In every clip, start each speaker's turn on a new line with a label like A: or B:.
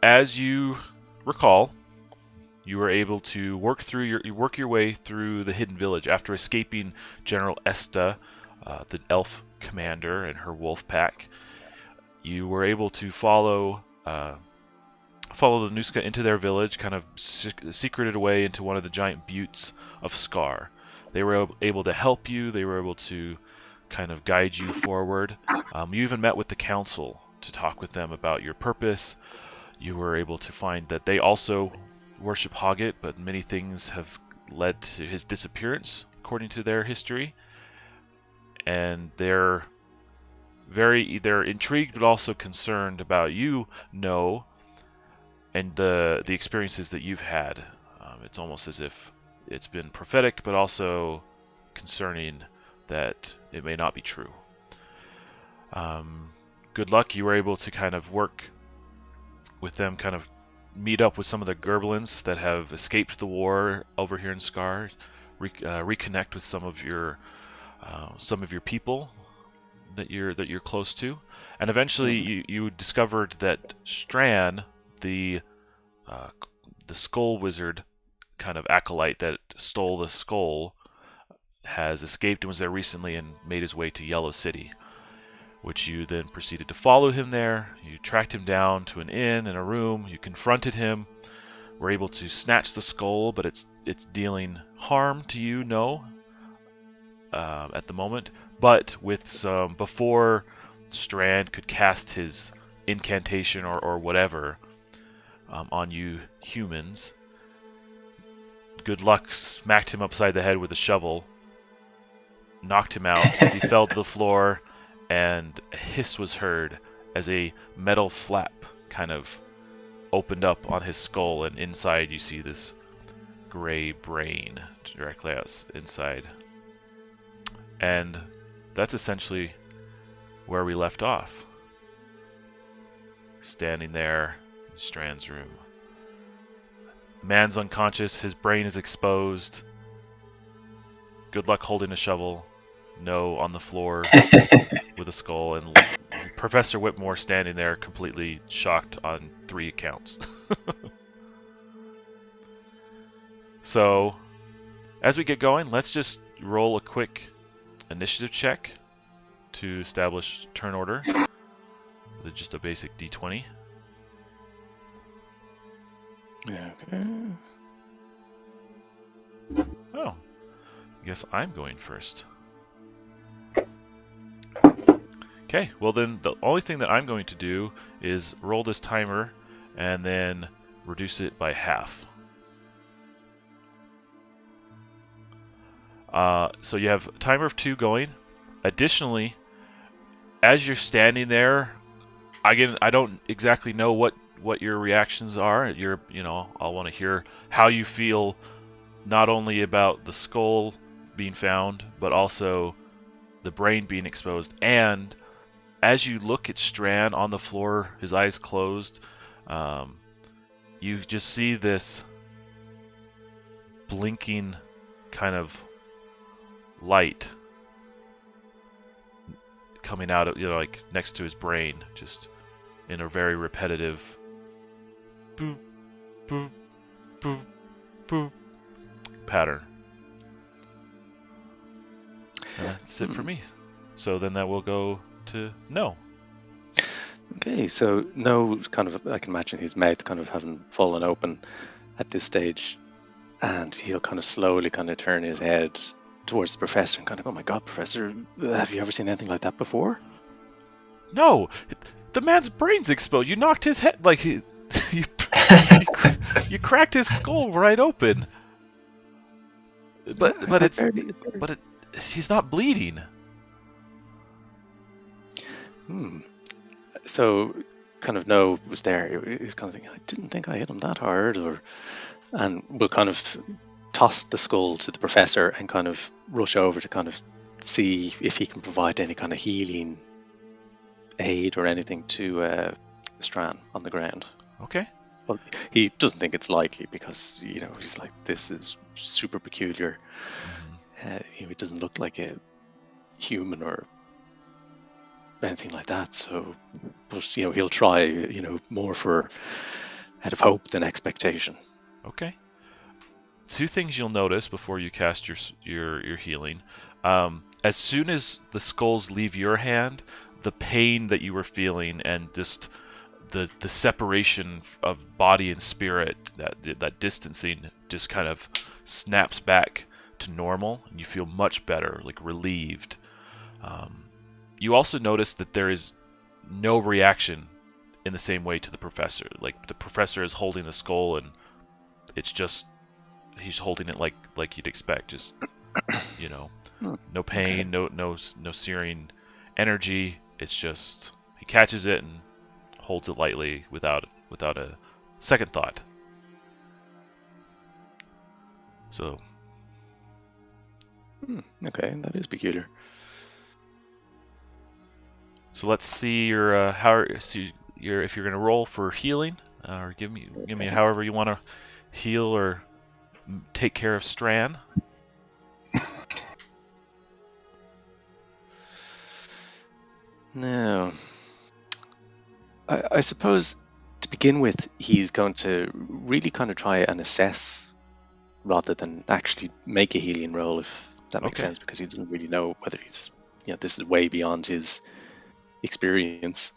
A: as you recall, you were able to work your way through the hidden village after escaping General Esta, the elf commander, and her wolf pack. You were able to follow the Nuska into their village, kind of secreted away into one of the giant buttes of Scar. They were able to help you. They were able to kind of guide you forward. You even met with the council to talk with them about your purpose. You were able to find that they also worship Hoggett, but many things have led to his disappearance, according to their history. And they're intrigued but also concerned about you, No, and the experiences that you've had. It's almost as if it's been prophetic, but also concerning that it may not be true. Good luck. You were able to kind of work with them, kind of meet up with some of the Gerblins that have escaped the war over here in Scar, reconnect with some of your people that you're close to, and eventually you discovered that Stran, the skull wizard kind of acolyte that stole the skull, has escaped and was there recently and made his way to Yellow City, which you then proceeded to follow him there. You tracked him down to an inn and a room. You confronted him. Were able to snatch the skull, but it's dealing harm to you, No, at the moment. But with some, before Stran could cast his incantation or whatever on you humans, Good Luck smacked him upside the head with a shovel, knocked him out. He fell to the floor, and a hiss was heard as a metal flap kind of opened up on his skull, and inside you see this gray brain directly out inside. And that's essentially where we left off. Standing there in Stran's room. Man's unconscious, his brain is exposed. Good Luck holding a shovel. No on the floor with a skull, and Professor Whitmore standing there completely shocked on 3 accounts. So, as we get going, let's just roll a quick initiative check to establish turn order with just a basic d20.
B: Okay.
A: Oh, I guess I'm going first. Okay, well then the only thing that I'm going to do is roll this timer and then reduce it by half. So you have a timer of 2 going. Additionally, as you're standing there, I don't exactly know what your reactions are. I'll want to hear how you feel, not only about the skull being found, but also the brain being exposed. And as you look at Stran on the floor, his eyes closed, you just see this blinking kind of light coming out of, like next to his brain, just in a very repetitive boop, boop, boop, boop pattern. And that's it for me. So then that will go to No.
B: Okay, so No, kind of, I can imagine his mouth kind of having fallen open at this stage, and he'll kind of slowly kind of turn his head towards the professor and kind of, oh my god, Professor, have you ever seen anything like that before?
A: No, the man's brain's exposed. You knocked his head, like you cracked his skull right open. But he's not bleeding.
B: So kind of No was there. He was kind of thinking, I didn't think I hit him that hard, and we'll kind of toss the skull to the professor and kind of rush over to kind of see if he can provide any kind of healing aid or anything to Stran on the ground.
A: Okay.
B: Well, he doesn't think it's likely because, he's like, this is super peculiar. It doesn't look like a human or anything like that. So, but, he'll try, more for of hope than expectation.
A: Okay. Two things you'll notice before you cast your healing. As soon as the skulls leave your hand, the pain that you were feeling and just the separation of body and spirit, that distancing, just kind of snaps back to normal, and you feel much better, like relieved. You also notice that there is no reaction in the same way to the professor. Like the professor is holding the skull, and it's just he's holding it like you'd expect. Just no pain,
B: Okay.
A: no searing energy. It's just he catches it and holds it lightly without a second thought. So
B: Okay, that is peculiar.
A: so let's see your if you're gonna roll for healing, or give me
B: Okay.
A: however you want to heal or take care of Stran.
B: Now, I suppose to begin with, he's going to really kind of try and assess rather than actually make a healing roll, if that makes
A: Okay.
B: sense, because he doesn't really know whether this is way beyond his experience.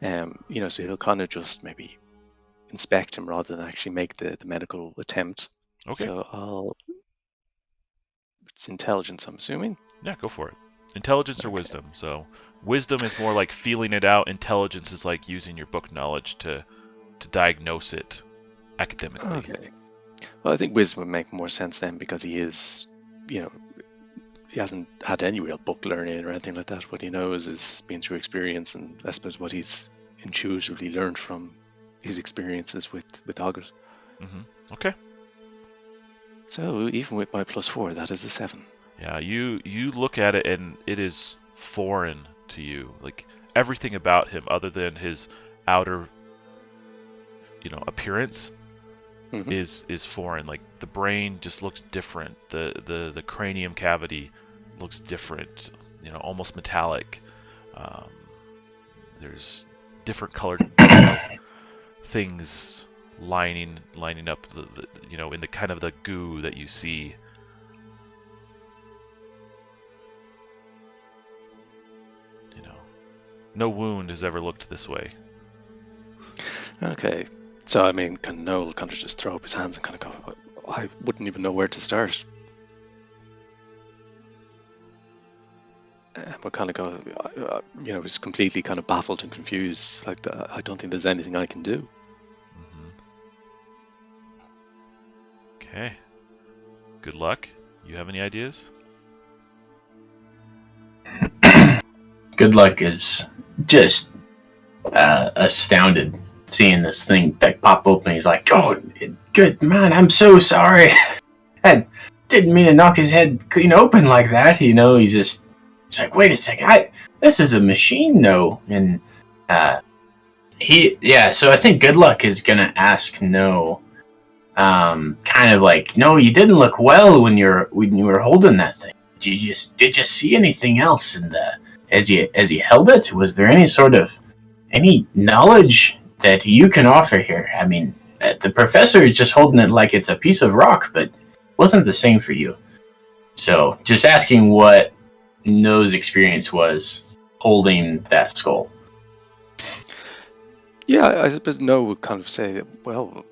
B: So he'll kind of just maybe inspect him rather than actually make the medical attempt.
A: Okay.
B: So it's intelligence, I'm assuming.
A: Yeah, go for it. Intelligence or
B: Okay.
A: wisdom. So wisdom is more like feeling it out. Intelligence is like using your book knowledge to diagnose it academically.
B: Okay. Well, I think wisdom would make more sense then, because he is, you know, he hasn't had any real book learning or anything like that. What he knows is being through experience, and I suppose what he's intuitively learned from his experiences with Ogret.
A: Okay.
B: So even with my +4, that is a 7.
A: Yeah, you look at it and it is foreign to you. Like everything about him, other than his outer, appearance,
B: Hmm.
A: is foreign. Like the brain just looks different. The cranium cavity looks different. Almost metallic. Um, there's different colored, things lining up in the kind of the goo that you see. You know, no wound has ever looked this way.
B: Okay. So, I mean, can Noel kind of just throw up his hands and kind of go, I wouldn't even know where to start. And we'll kind of go, he's completely kind of baffled and confused. Like, I don't think there's anything I can do.
A: hmm Okay. Good luck. You have any ideas?
C: Good luck is just astounded seeing this thing like pop open. He's like, "Oh, good man, I'm so sorry. I didn't mean to knock his head clean open like that." He's like, "Wait a second, this is a machine, no." And so I think Good Luck is gonna ask No, kind of like, "No, you didn't look well when you were holding that thing. Did you see anything else in the as you held it? Was there any knowledge that you can offer here? I mean, the professor is just holding it like it's a piece of rock, but it wasn't the same for you." So just asking what No's experience was holding that skull.
B: Yeah, I suppose No would kind of say, well,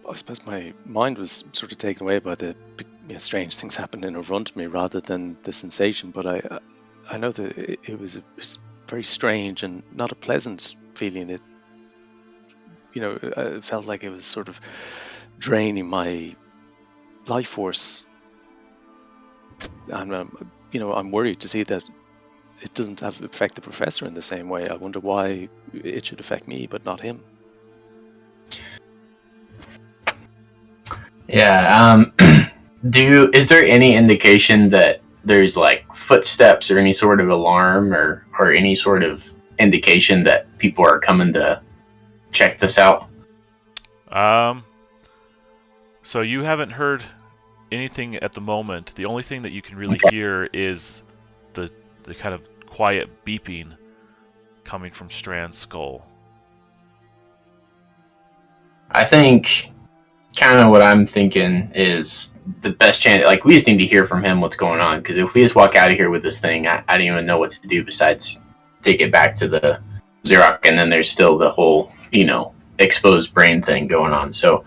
B: I suppose my mind was sort of taken away by the strange things happening in front of me rather than the sensation. But I know that it was very strange and not a pleasant feeling. It felt like it was sort of draining my life force. And, I'm worried to see that it doesn't affect the professor in the same way. I wonder why it should affect me, but not him.
C: Yeah. Is there any indication that there's like footsteps or any sort of alarm or any sort of indication that people are coming to check this out?
A: So you haven't heard anything at the moment. The only thing that you can really
C: Okay.
A: hear is the kind of quiet beeping coming from Stran's skull.
C: I think kind of what I'm thinking is the best chance. Like, we just need to hear from him what's going on, because if we just walk out of here with this thing, I don't even know what to do besides take it back to the Xerox, and then there's still the whole, exposed brain thing going on. So,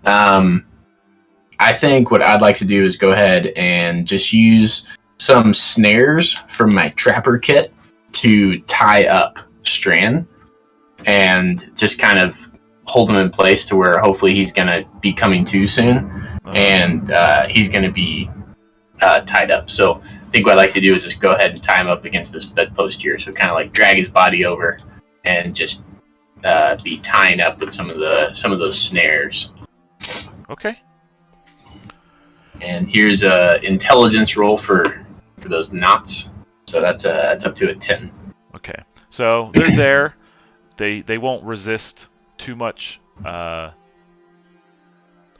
C: I think what I'd like to do is go ahead and just use some snares from my trapper kit to tie up Stran and just kind of hold him in place to where hopefully he's going to be coming to soon, and he's going to be tied up. So I think what I'd like to do is just go ahead and tie him up against this bedpost here. So kind of like drag his body over and just be tying up with some of those snares.
A: Okay.
C: And here's a intelligence roll for those knots. So that's up to a 10.
A: Okay. So they're there. They won't resist too much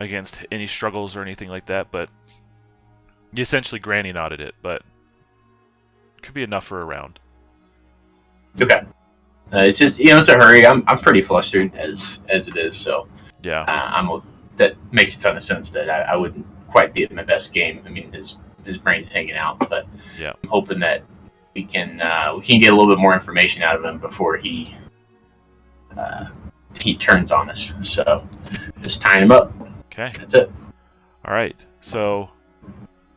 A: against any struggles or anything like that, but you essentially granny knotted it, but could be enough for a round.
C: Okay. It's just, it's a hurry. I'm pretty flustered as it is, so
A: Yeah.
C: that makes a ton of sense that I wouldn't quite be at my best game. I mean, his brain's hanging out, but
A: yeah.
C: I'm hoping that we can get a little bit more information out of him before he turns on us. So just tying him up.
A: Okay.
C: That's it.
A: All right. So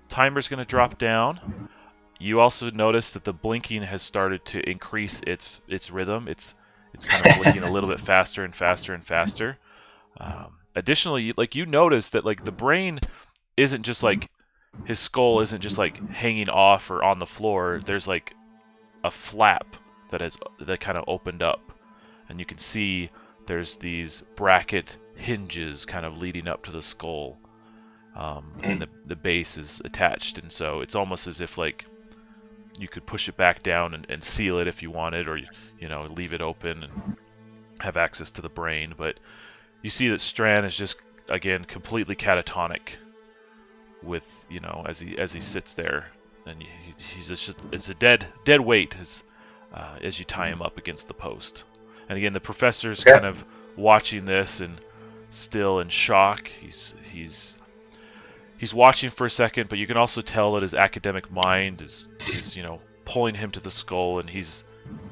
A: timer's going to drop down. You also notice that the blinking has started to increase its rhythm. It's kind of blinking a little bit faster and faster and faster. Additionally, you notice that the brain isn't just his skull isn't just hanging off or on the floor. There's a flap that kind of opened up, and you can see there's these bracket hinges kind of leading up to the skull, and the base is attached, and so it's almost as if you could push it back down and seal it if you wanted, or leave it open and have access to the brain. But you see that Stran is just again completely catatonic with as he sits there, and he's just, it's a dead weight as you tie him up against the post. And again, the professor's kind of watching this and still in shock. He's watching for a second, but you can also tell that his academic mind is pulling him to the skull, and he's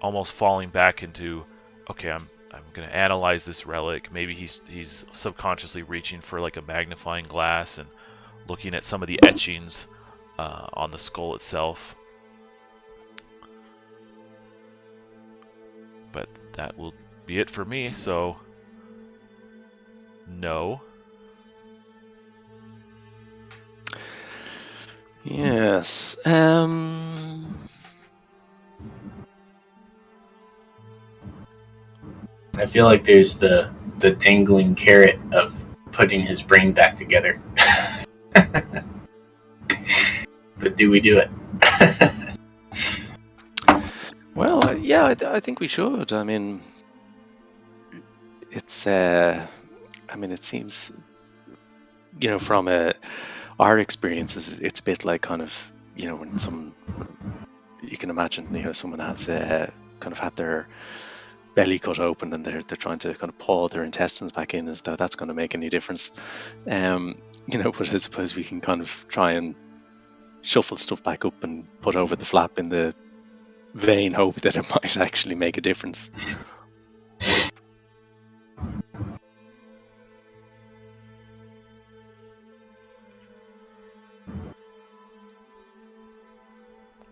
A: almost falling back into, okay, I'm going to analyze this relic. Maybe he's subconsciously reaching for a magnifying glass and looking at some of the etchings on the skull itself. But that will be it for me, so no.
B: Yes.
C: I feel like there's the dangling carrot of putting his brain back together. But do we do it?
B: Well, yeah, I think we should. I mean, it's. I mean, it seems, from our experiences, it's a bit like kind of, when you can imagine, someone has kind of had their belly cut open and they're trying to kind of paw their intestines back in, as though that's going to make any difference. But I suppose we can kind of try and shuffle stuff back up and put over the flap in the vain hope that it might actually make a difference.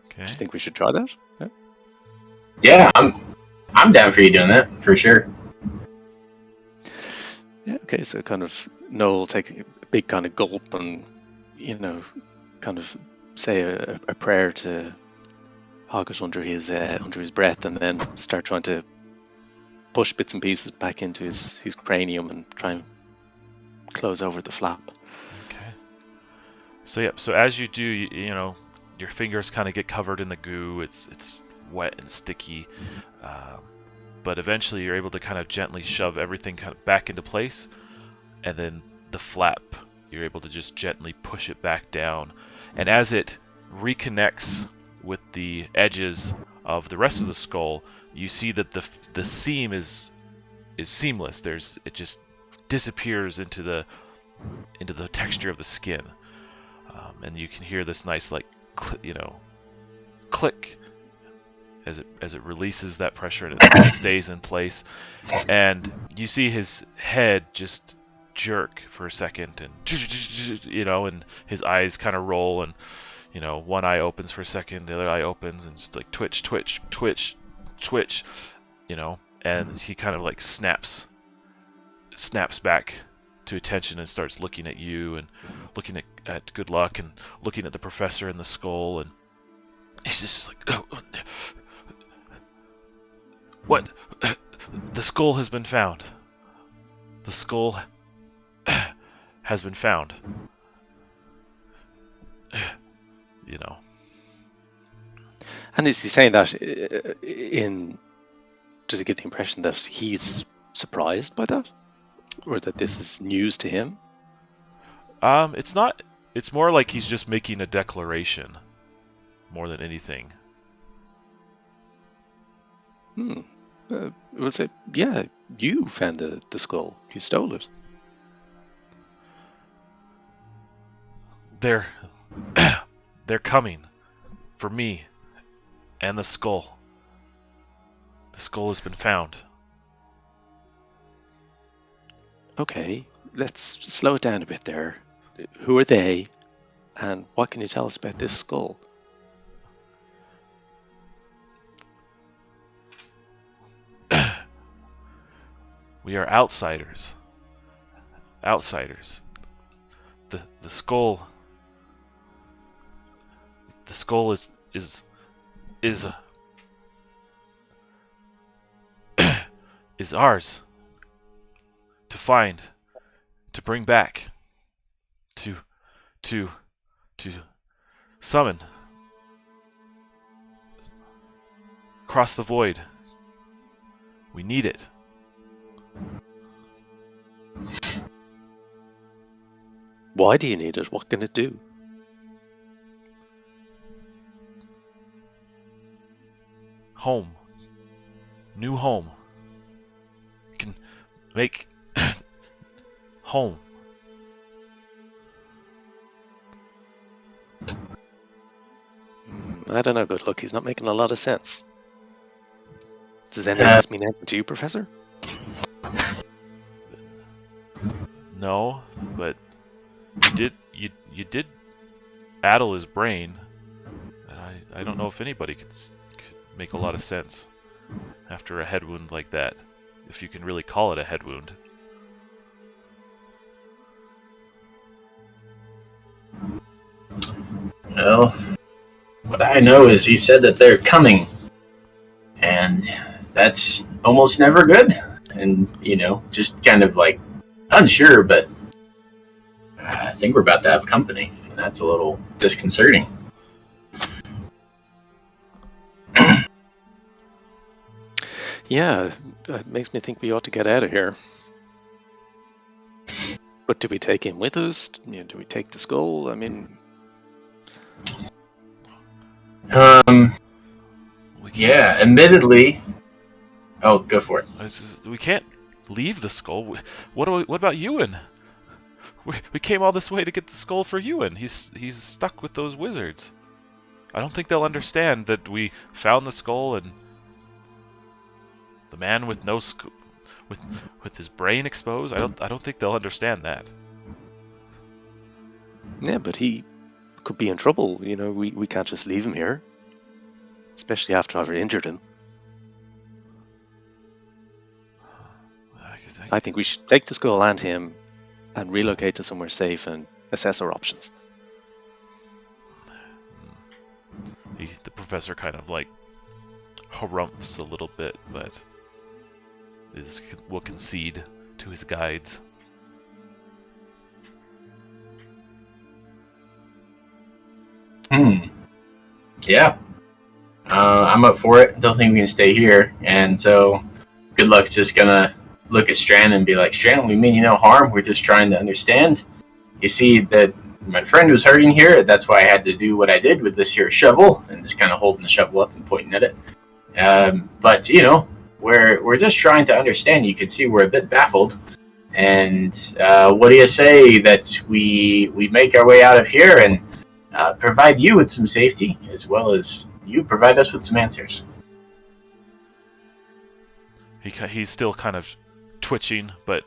A: Okay.
B: Do you think we should try that?
C: Yeah, I'm down for you doing that, for sure.
B: Yeah, okay, so kind of Noel will take a big kind of gulp and, kind of say a prayer to Hoggish under his breath, and then start trying to push bits and pieces back into his cranium and try and close over the flap.
A: Okay. So as you do, your fingers kind of get covered in the goo. It's wet and sticky, but eventually you're able to kind of gently shove everything kind of back into place, and then the flap, you're able to just gently push it back down, and as it reconnects with the edges of the rest of the skull, you see that the seam is seamless. It just disappears into the texture of the skin, and you can hear this nice like click as it releases that pressure and it stays in place. And you see his head just jerk for a second, and and his eyes kind of roll, and one eye opens for a second, the other eye opens, and just like twitch, twitch, twitch, twitch, and he kind of like snaps back to attention and starts looking at you and looking at Good Luck and looking at the professor in the skull, and he's just like, oh, what? The skull has been found. The skull has been found.
B: And is he saying that does he get the impression that he's surprised by that? Or that this is news to him?
A: It's not. It's more like he's just making a declaration, more than anything.
B: Was it? Yeah, you found the skull. You stole it.
A: They're coming for me and the skull. The skull has been found.
B: Okay, let's slow it down a bit there. Who are they, and what can you tell us about this skull?
A: We are outsiders. Outsiders. The skull. The skull is is ours to find, to bring back, to summon, cross the void. We need it.
B: Why do you need it? What can it do?
A: Home. New home. You can make home.
B: I don't know, Good Luck. He's not making a lot of sense. Does any of this mean anything to you, Professor?
A: No, but you did addle his brain, and I don't know if anybody could make a lot of sense after a head wound like that, if you can really call it a head wound.
C: Well, what I know is he said that they're coming, and that's almost never good. And, just kind of like unsure, but I think we're about to have company, and that's a little disconcerting.
B: Yeah, it makes me think we ought to get out of here. But do we take him with us? Do we take the skull? I mean...
C: Yeah, admittedly... Oh, go for it.
A: We can't leave the skull. What about Ewan? We came all this way to get the skull for Ewan. He's stuck with those wizards. I don't think they'll understand that we found the skull and the man with no with his brain exposed. I don't think they'll understand that.
B: Yeah, but he could be in trouble. We can't just leave him here, especially after I've injured him. I think we should take the skull and him and relocate to somewhere safe and assess our options.
A: The professor kind of like harumphs a little bit, but will concede to his guides.
C: Yeah. I'm up for it. Don't think we can stay here. And so Good Luck's just gonna look at Stran and be like, Stran, we mean you no harm. We're just trying to understand. You see that my friend was hurting here. That's why I had to do what I did with this here shovel, and just kind of holding the shovel up and pointing at it. But we're just trying to understand. You can see we're a bit baffled, And what do you say that we make our way out of here and provide you with some safety, as well as you provide us with some answers?
A: He's still kind of twitching, but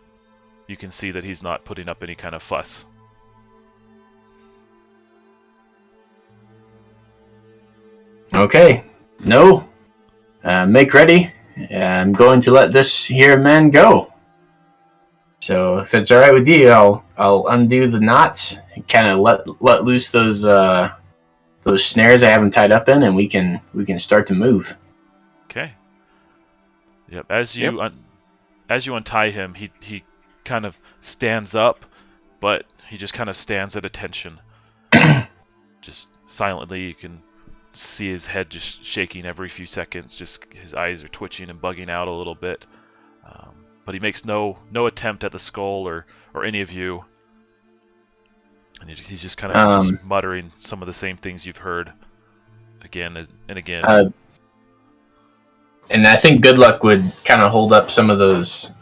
A: you can see that he's not putting up any kind of fuss.
C: Okay. No. Make ready. I'm going to let this here man go. So if it's all right with you, I'll undo the knots and kind of let loose those snares I have him tied up in, and we can start to move.
A: Okay. Yep. As you untie him, he kind of stands up, but he just kind of stands at attention. Just silently, you can see his head just shaking every few seconds. Just his eyes are twitching and bugging out a little bit. But he makes no attempt at the skull or any of you. And he's just kind of just muttering some of the same things you've heard again and again.
C: And I think Good Luck would kind of hold up some of those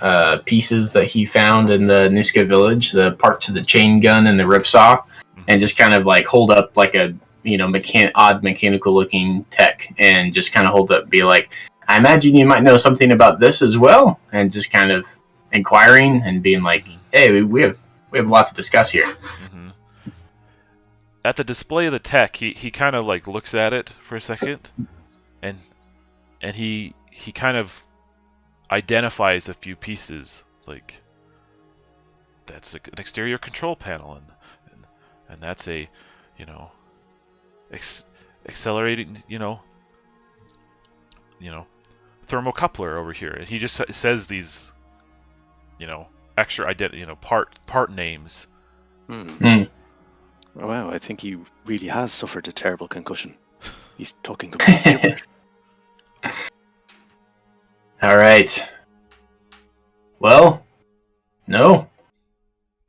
C: pieces that he found in the Niska village, the parts of the chain gun and the ripsaw, and just kind of like hold up like a odd mechanical looking tech, and just kind of hold up and be like, I imagine you might know something about this as well, and just kind of inquiring and being like, hey, we have a lot to discuss here.
A: Mm-hmm. At the display of the tech, he kind of like looks at it for a second, and he kind of identifies a few pieces, like that's an exterior control panel, and that's a accelerating thermocoupler over here, and he just says these extra part names.
B: Oh, wow, I think he really has suffered a terrible concussion. He's talking complete gibberish.
C: All right. Well, no.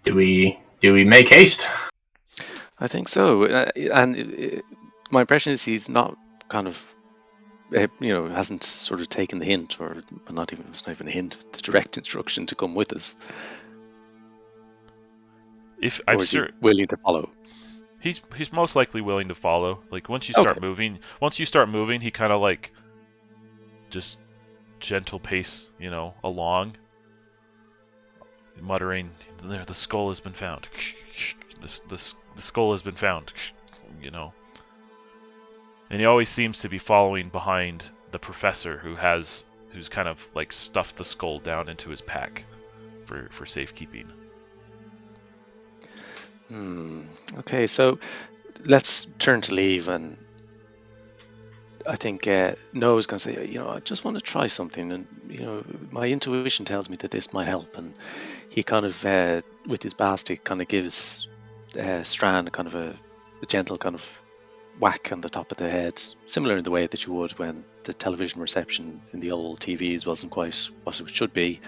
C: Do we make haste?
B: I think so, and my impression is he's not kind of, hasn't sort of taken the hint, or it's not even a hint, the direct instruction to come with us. Or is he willing to follow?
A: He's most likely willing to follow. Like once you start moving, he kind of like just gentle pace, along, muttering, "There, the skull has been found. The skull has been found." And he always seems to be following behind the professor, who's kind of like stuffed the skull down into his pack for safekeeping.
B: Okay, so let's turn to leave, and I think Noah's going to say, I just want to try something, and my intuition tells me that this might help. And he kind of, with his basket, kind of gives Stran kind of a gentle kind of whack on the top of the head, similar in the way that you would when the television reception in the old TVs wasn't quite what it should be.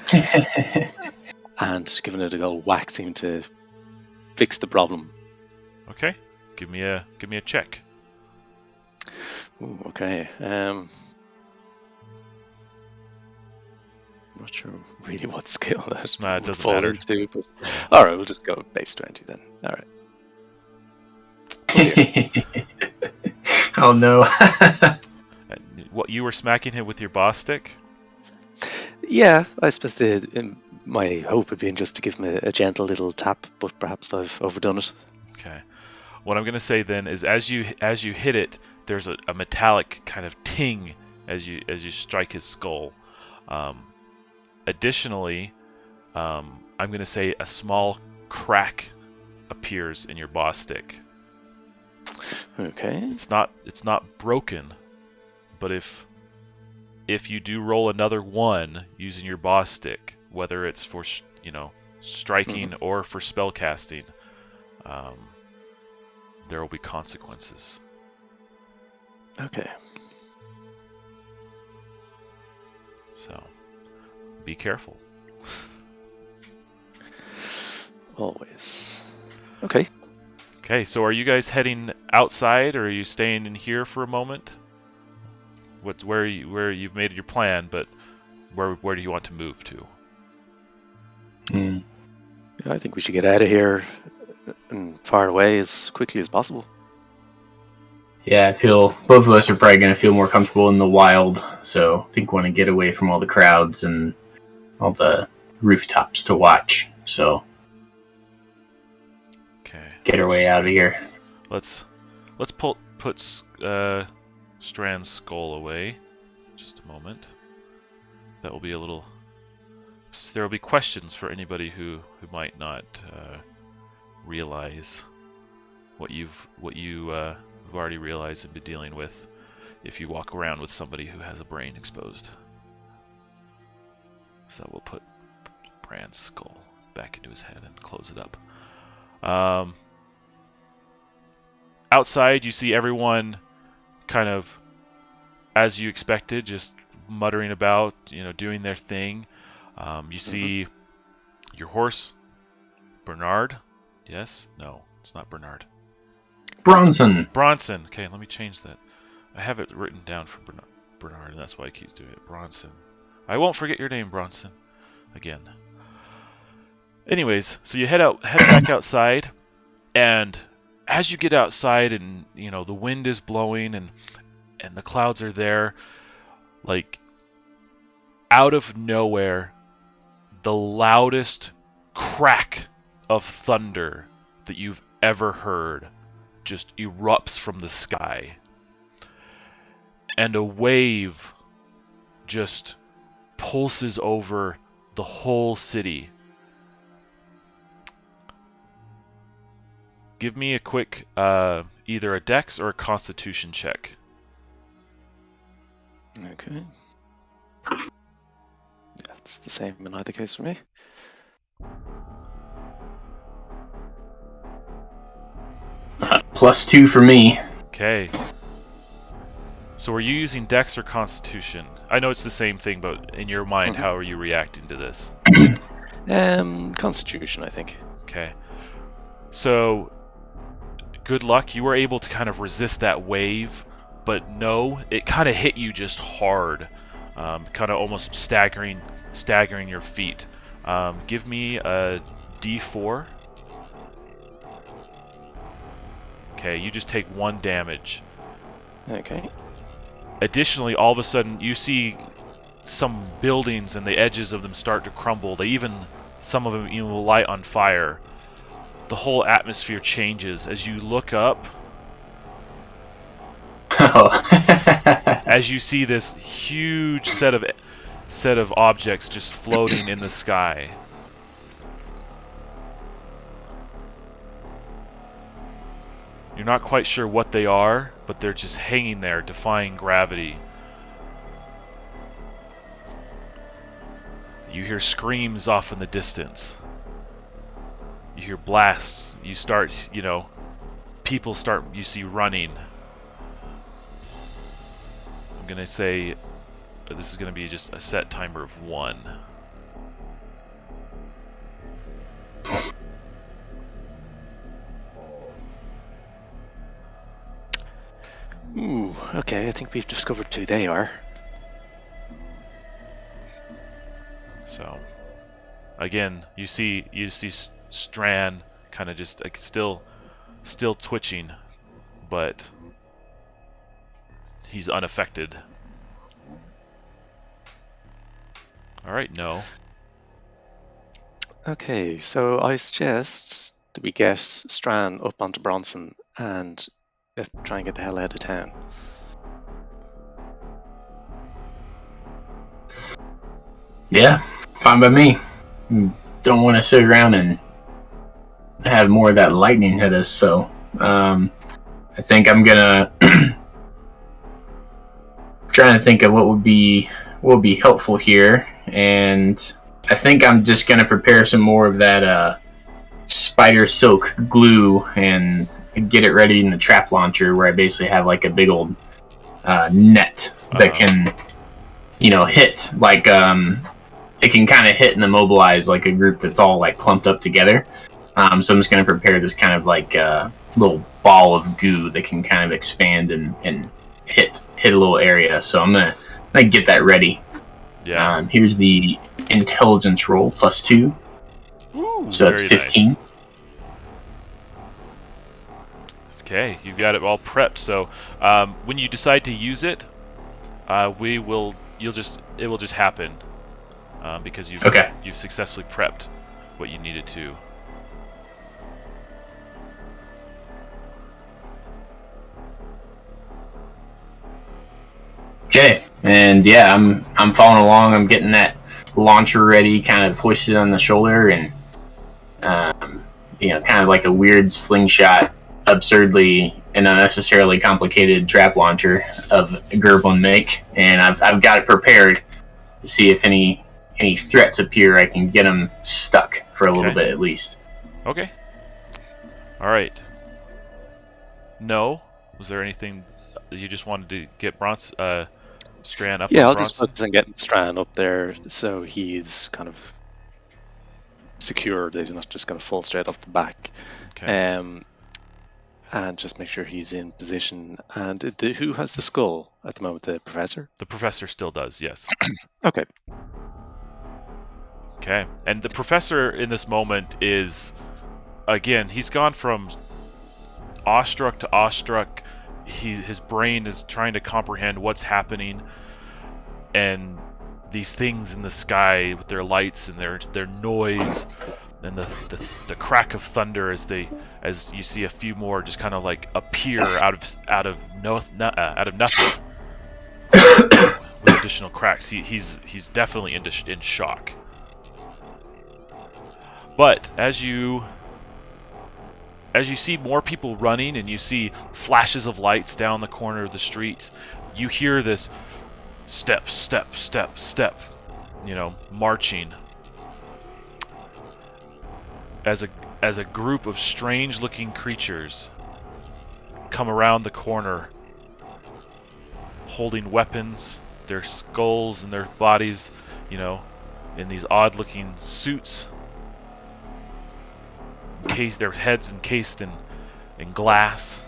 B: And giving it a old whack seemed to fix the problem.
A: Okay, give me a check.
B: Ooh, okay. I'm not sure really what skill that
A: it
B: would
A: doesn't
B: fall
A: matter.
B: into, but all right, we'll just go base 20 then. All right.
C: Oh no.
A: What, you were smacking him with your boss stick?
B: Yeah, I suppose my hope had been just to give him a gentle little tap, but perhaps I've overdone it.
A: Okay. What I'm going to say then is, as you hit it, there's a metallic kind of ting as you strike his skull. Additionally, I'm going to say a small crack appears in your boss stick.
B: Okay.
A: It's not broken, but if you do roll another 1 using your boss stick, whether it's for striking or for spell casting, there will be consequences.
B: Okay.
A: So, be careful.
B: Always. Okay.
A: Okay, so are you guys heading outside, or are you staying in here for a moment? Where you've made your plan, but where do you want to move to?
B: I think we should get out of here and far away as quickly as possible.
C: Yeah, I feel both of us are probably going to feel more comfortable in the wild, so I think we want to get away from all the crowds and all the rooftops to watch. So,
A: Okay.
C: get our way out of here.
A: Let's put Stran's skull away. Just a moment. That will be a little. There will be questions for anybody who might not realize what you have already realized and been dealing with if you walk around with somebody who has a brain exposed. So we'll put Bran's skull back into his head and close it up. Outside, you see everyone kind of, as you expected, just muttering about, doing their thing. You see your horse, Bernard. Yes? No, it's not Bernard.
C: Bronson.
A: Bronson. Okay, let me change that. I have it written down for Bernard, and that's why I keep doing it. Bronson. I won't forget your name, Bronson. Again. Anyways, so you head back outside, and as you get outside, and the wind is blowing, and the clouds are there, like out of nowhere, the loudest crack of thunder that you've ever heard just erupts from the sky, and a wave just pulses over the whole city. Give me a quick either a dex or a constitution check.
B: Okay. That's the same in either case for me.
C: +2 for me.
A: Okay. So are you using dex or constitution? I know it's the same thing, but in your mind, how are you reacting to this?
B: Constitution, I think.
A: Okay. So, good luck. You were able to kind of resist that wave, but no, it kind of hit you just hard, kind of almost staggering your feet. Give me a D4. Okay, you just take 1 damage.
B: Okay.
A: Additionally, all of a sudden, you see some buildings and the edges of them start to crumble. Some of them will light on fire. The whole atmosphere changes as you look up.
C: Oh.
A: As you see this huge set of objects just floating in the sky. You're not quite sure what they are, but they're just hanging there, defying gravity. You hear screams off in the distance. You hear blasts. You start, people start, you see running. I'm going to say this is going to be just a set timer of 1.
B: Ooh, okay, I think we've discovered who they are.
A: So, again, you see Stran kind of just like still twitching, but he's unaffected. All right, no.
B: Okay, so I suggest that we get Stran up onto Bronson and let's try and get the hell out of town.
C: Yeah, fine by me. Don't want to sit around and have more of that lightning hit us, so I think I'm gonna trying to think of what would be helpful here, and I think I'm just gonna prepare some more of that spider silk glue and get it ready in the trap launcher, where I basically have like a big old net that can hit like it can kind of hit and immobilize like a group that's all like clumped up together. So I'm just going to prepare this kind of like little ball of goo that can kind of expand and hit a little area. So I'm gonna get that ready.
A: Yeah.
C: Here's the intelligence roll +2.
A: Woo. Ooh,
C: So that's
A: very
C: 15.
A: nice. Okay, you've got it all prepped. So when you decide to use it, it will just happen because
C: Okay.
A: you've successfully prepped what you needed to.
C: Okay. And yeah, I'm following along. I'm getting that launcher ready, kind of hoisted on the shoulder, and kind of like a weird slingshot, absurdly and unnecessarily complicated trap launcher of Gerblin make, and I've got it prepared to see if any threats appear. I can get them stuck for a little
A: Okay.
C: bit at least.
A: Okay. All right. No. Was there anything you just wanted to get Stran up
B: Yeah,
A: on
B: I'll just
A: Bronson?
B: focus on getting Stran up there so he's kind of secure. That he's not just going to fall straight off the back.
A: Okay.
B: And just make sure he's in position. And who has the skull at the moment? The professor?
A: The professor still does, yes.
B: Okay.
A: Okay. And the professor in this moment is, again, he's gone from awestruck to awestruck. His brain is trying to comprehend what's happening, and these things in the sky with their lights and their noise, and the crack of thunder as you see a few more just kind of like appear out of nothing with additional cracks. He's definitely in shock. But as you see more people running and you see flashes of lights down the corner of the street, you hear this step, step, step, step, marching as a group of strange-looking creatures come around the corner, holding weapons, their skulls and their bodies, in these odd-looking suits. Their heads encased in glass,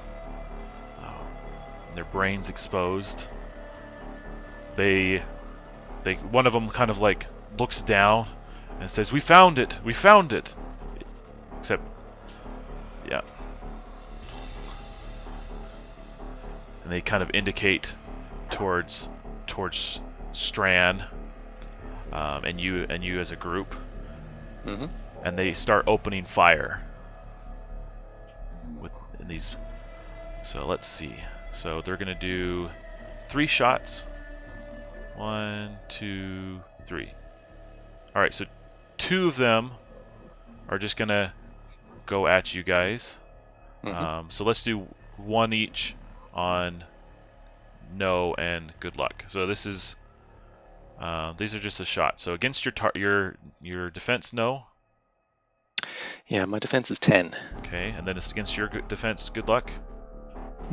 A: and their brains exposed. One of them kind of like looks down and says, "We found it! We found it!" Except, yeah. And they kind of indicate towards Stran, and you as a group.
B: Mm-hmm.
A: And they start opening fire in these. So let's see. So they're gonna do 3 shots. 1, 2, 3. All right. So 2 of them are just gonna go at you guys.
B: Mm-hmm.
A: So let's do 1 each on no and good luck. So this is these are just a shot. So against your defense, no.
B: Yeah, my defense is 10.
A: Okay, and then it's against your defense, good luck.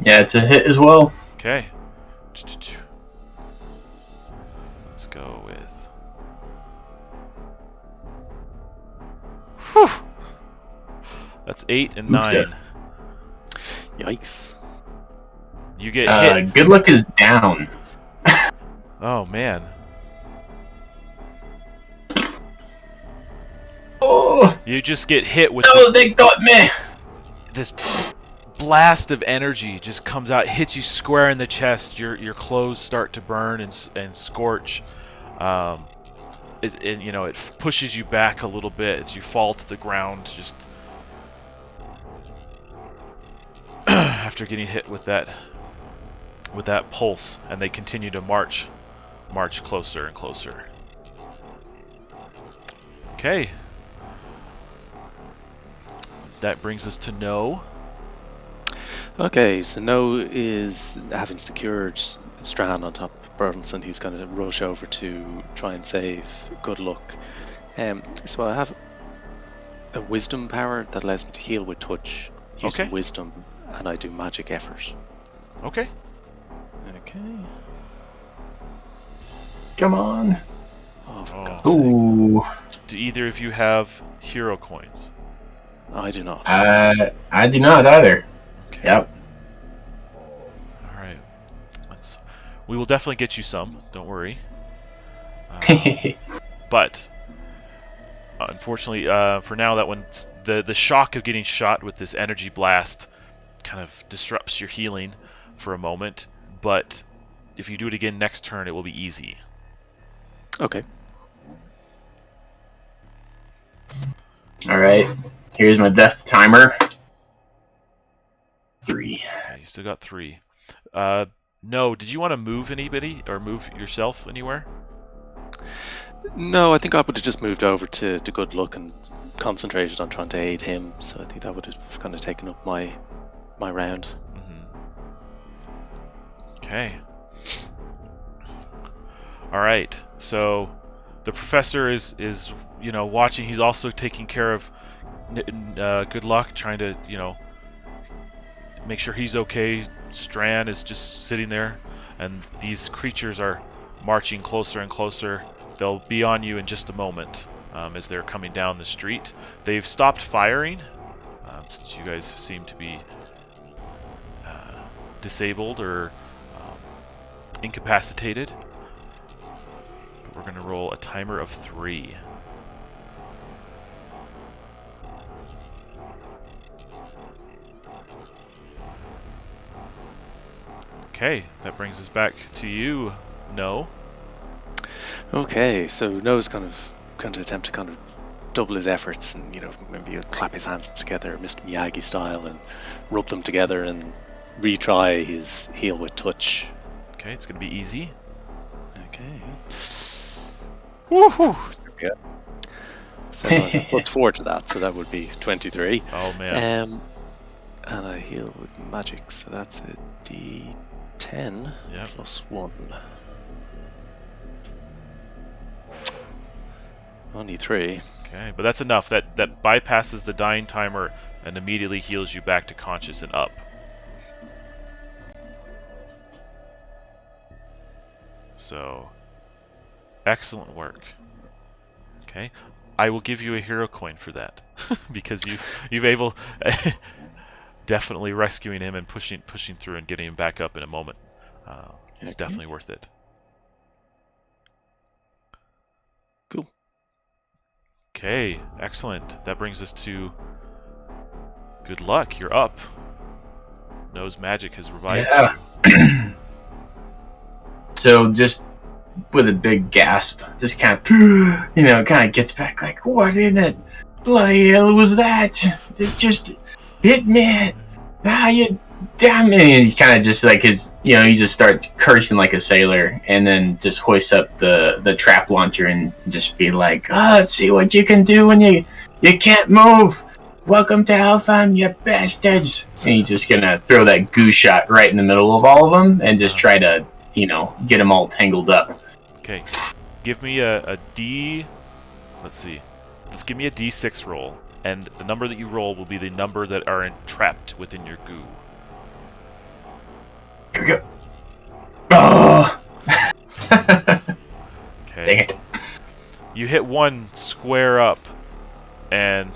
C: Yeah, it's a hit as well.
A: Okay. Let's go with. Whew. That's 8 and 9.
B: Yikes.
A: You get hit.
C: Good luck is down.
A: Oh man.
C: Oh,
A: You just get hit with
C: no, they got me.
A: this blast of energy just comes out, hits you square in the chest. Your clothes start to burn and scorch. It pushes you back a little bit as you fall to the ground, just after getting hit with that pulse. And they continue to march closer and closer. Okay. That brings us to No.
B: Okay, so No is having secured Stran on top of Burleson. He's going to rush over to try and save Good Luck. So I have a wisdom power that allows me to heal with touch using
A: Okay.
B: wisdom, and I do magic effort.
A: Okay.
B: Okay.
C: Come on.
B: Oh, for
A: Oh.
B: God's sake.
C: Ooh.
A: Do either of you have hero coins?
B: I do not.
C: I do not either.
A: Okay.
C: Yep.
A: All right. We will definitely get you some. Don't worry. But Unfortunately, for now, that one, the shock of getting shot with this energy blast kind of disrupts your healing for a moment. But if you do it again next turn, it will be easy.
B: Okay.
C: All right. Here's my death timer. 3.
A: Okay, you still got 3. No, did you want to move anybody or move yourself anywhere?
B: No, I think I would have just moved over to good luck and concentrated on trying to aid him. So I think that would have kind of taken up my round.
A: Okay. All right. So the professor is watching. He's also taking care of good luck, trying to make sure he's okay. Stran is just sitting there, and these creatures are marching closer and closer. They'll be on you in just a moment as they're coming down the street. They've stopped firing since you guys seem to be disabled or incapacitated. But we're going to roll a timer of 3. Okay, that brings us back to you, No.
B: Okay, so Noah's kind of going to attempt to kind of double his efforts and, maybe he'll clap his hands together, Mr. Miyagi style, and rub them together and retry his heal with touch.
A: Okay, it's going to be easy.
B: Okay.
A: Woohoo!
B: Yeah. So plus 4 to that, so that would be 23.
A: Oh, man.
B: And I heal with magic, so that's a D10 plus 1. Only 3.
A: Okay, but that's enough. That bypasses the dying timer and immediately heals you back to conscious and up. So, excellent work. Okay, I will give you a hero coin for that because you've able definitely rescuing him and pushing through and getting him back up in a moment. It's definitely worth it.
B: Cool.
A: Okay, excellent. That brings us to good luck. You're up. No's magic has revived you.
C: So just with a big gasp, just kind of, kind of gets back like, what in the bloody hell was that? It just hit me. You damn it. And he kind of just like he just starts cursing like a sailor and then just hoists up the trap launcher and just be like, see what you can do when you can't move. Welcome to Hellfire, you bastards. And he's just going to throw that goo shot right in the middle of all of them and just try to, get them all tangled up.
A: Okay, give me a D. Let's see. Let's give me a D6 roll, and the number that you roll will be the number that are trapped within your goo.
C: Here we go. Oh!
A: Okay.
C: Dang it.
A: You hit one square up, and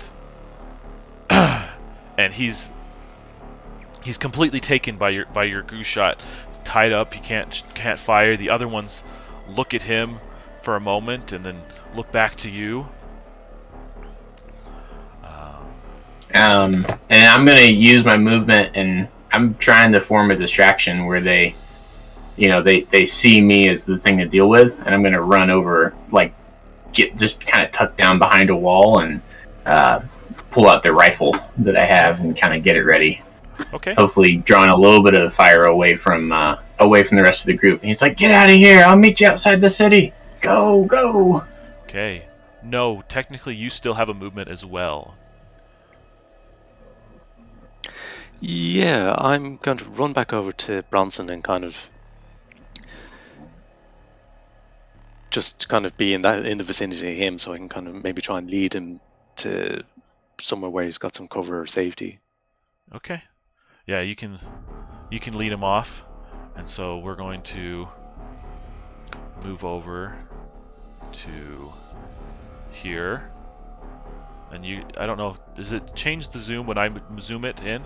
A: and he's completely taken by your goo shot. Tied up, he can't fire. The other ones look at him for a moment and then look back to you.
C: And I'm gonna use my movement, and I'm trying to form a distraction where they see me as the thing to deal with, and I'm gonna run over, like, get just kind of tucked down behind a wall and pull out the rifle that I have and kind of get it ready.
A: Okay.
C: Hopefully, drawing a little bit of fire away from the rest of the group. And he's like, "Get out of here! I'll meet you outside the city. Go, go!"
A: Okay. No, technically, you still have a movement as well.
B: Yeah, I'm going to run back over to Bronson and kind of be in the vicinity of him, so I can kind of maybe try and lead him to somewhere where he's got some cover or safety.
A: Okay. Yeah, you can lead him off, and so we're going to move over to here. And I don't know, does it change the zoom when I zoom it in?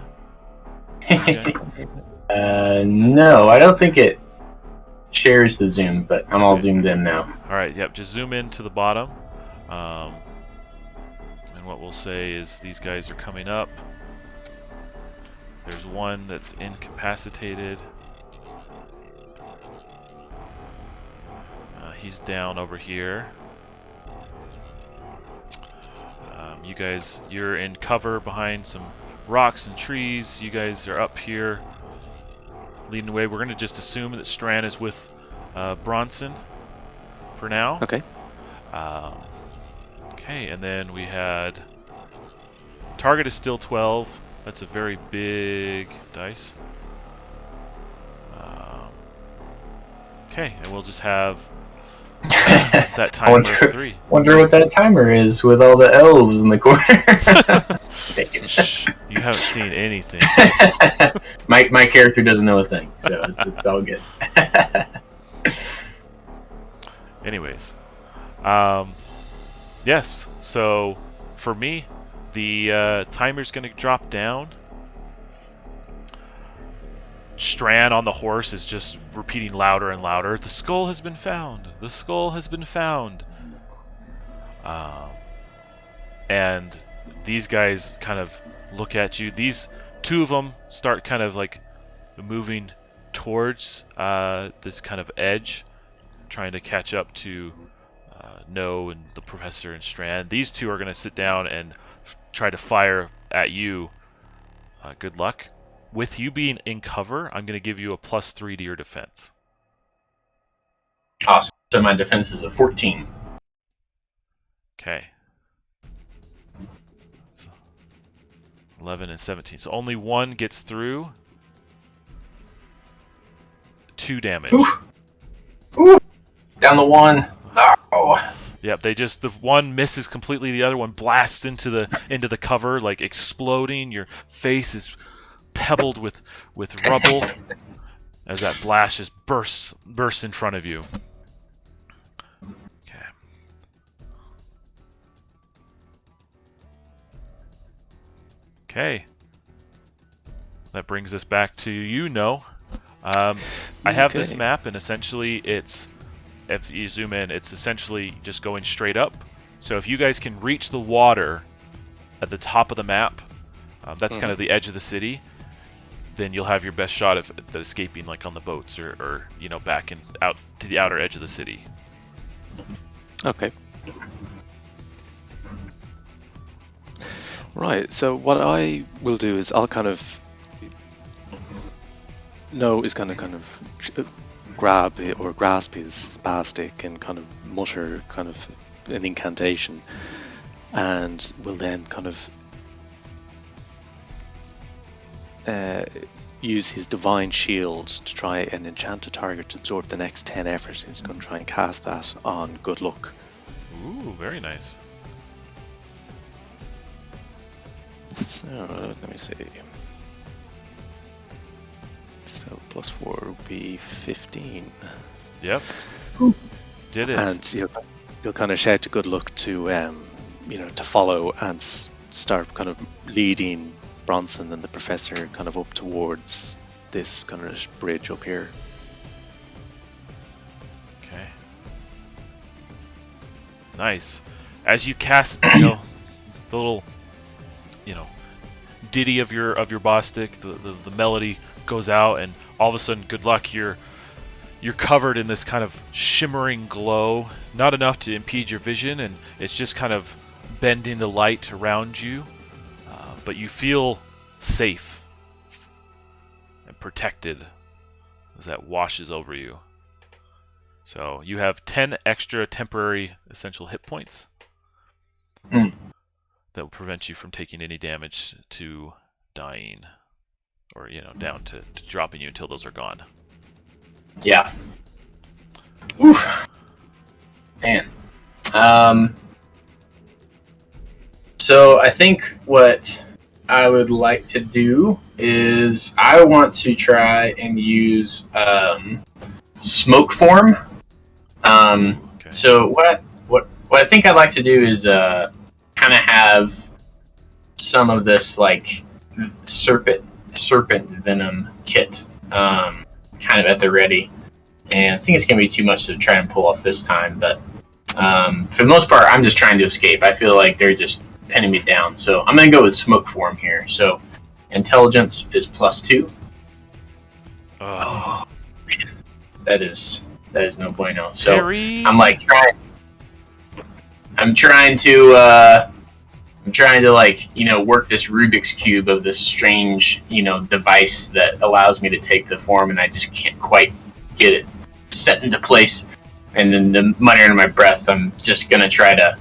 A: Okay.
C: No, I don't think it shares the zoom, but I'm all zoomed in now.
A: All right, yep, just zoom in to the bottom. what we'll say is these guys are coming up. There's one that's incapacitated. He's down over here. You guys, you're in cover behind some rocks and trees. You guys are up here leading the way. We're going to just assume that Stran is with Bronson for now.
B: Okay.
A: Okay, and then we had... Target is still 12. That's a very big dice. Okay, and we'll just have that timer of 3.
C: Wonder what that timer is with all the elves in the corner.
A: Shh, you haven't seen anything.
C: my character doesn't know a thing, so it's all good.
A: Anyways, yes. So for me, the timer's going to drop down. Stran on the horse is just repeating louder and louder. The skull has been found. The skull has been found. And these guys kind of look at you. These two of them start kind of like moving towards this kind of edge, trying to catch up to No and the Professor and Stran. These two are going to sit down and try to fire at you. Good luck. With you being in cover, I'm going to give you a +3 to your defense.
C: Awesome. So my defense is a 14.
A: Okay. So 11 and 17. So only one gets through. 2 damage.
C: Oof. Ooh. Down the 1. Oh.
A: Yep, the one misses completely, the other one blasts into the cover, like exploding. Your face is pebbled with rubble as that blast just bursts in front of you. Okay. Okay. That brings us back to you, No. I have this map, and essentially it's, if you zoom in, it's essentially just going straight up. So if you guys can reach the water at the top of the map, that's kind of the edge of the city, then you'll have your best shot at escaping, like on the boats or you know, back and out to the outer edge of the city.
B: Okay. Right, so what I will do is I'll kind of... No is going to kind of grab it or grasp his spastic and kind of mutter kind of an incantation, and will then kind of use his divine shield to try and enchant a target to absorb the next 10 efforts. He's going to try and cast that on Good Luck.
A: Ooh, very nice.
B: So let me see. So +4 would be 15.
A: Yep. Did it.
B: And you'll kind of shout to Good Luck to to follow and start kind of leading Bronson and the Professor kind of up towards this kind of bridge up here.
A: Okay. Nice. As you cast, the little, ditty of your bostic, the melody goes out, and all of a sudden, Good Luck, you're covered in this kind of shimmering glow. Not enough to impede your vision, and it's just kind of bending the light around you, but you feel safe and protected as that washes over you. So you have 10 extra temporary essential hit points that will prevent you from taking any damage to dying, or down to dropping you until those are gone.
C: Yeah. Oof. Man. So I think what I would like to do is I want to try and use smoke form. Okay. So what I think I'd like to do is kind of have some of this like serpent venom kit kind of at the ready, and I think it's gonna be too much to try and pull off this time, but for the most part I'm just trying to escape. I feel like they're just pinning me down. So I'm gonna go with smoke form here. So intelligence is +2.
A: Oh,
C: Man, that is no bueno. So
A: Harry!
C: I'm like I'm trying to like, work this Rubik's cube of this strange, device that allows me to take the form, and I just can't quite get it set into place. And then the money under my breath, I'm just gonna try to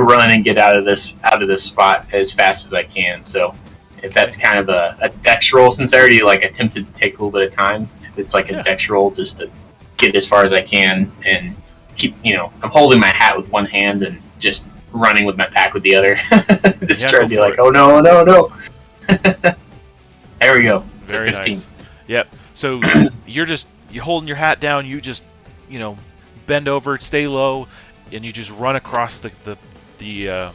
C: run and get out of this spot as fast as I can. So if that's kind of a dex roll, since I already like attempted to take a little bit of time, if it's like a dex roll just to get as far as I can and keep, I'm holding my hat with one hand and just running with my pack with the other. Just trying to be like, oh no. There we go. It's
A: Very
C: a 15.
A: nice. Yep. So you're holding your hat down. You just bend over, stay low, and you just run across the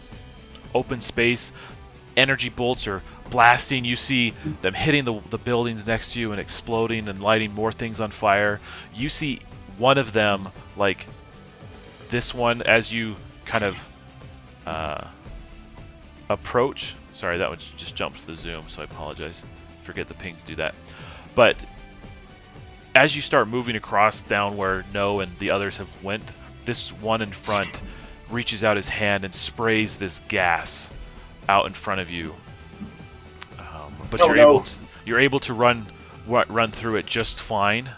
A: open space. Energy bolts are blasting. You see them hitting the buildings next to you and exploding and lighting more things on fire. You see one of them, like this one, as you kind of approach. Sorry, that one just jumped to the zoom, so I apologize. Forget the pings do that. But as you start moving across down where No and the others have went, this one in front reaches out his hand and sprays this gas out in front of you. But you're able to run through it just fine.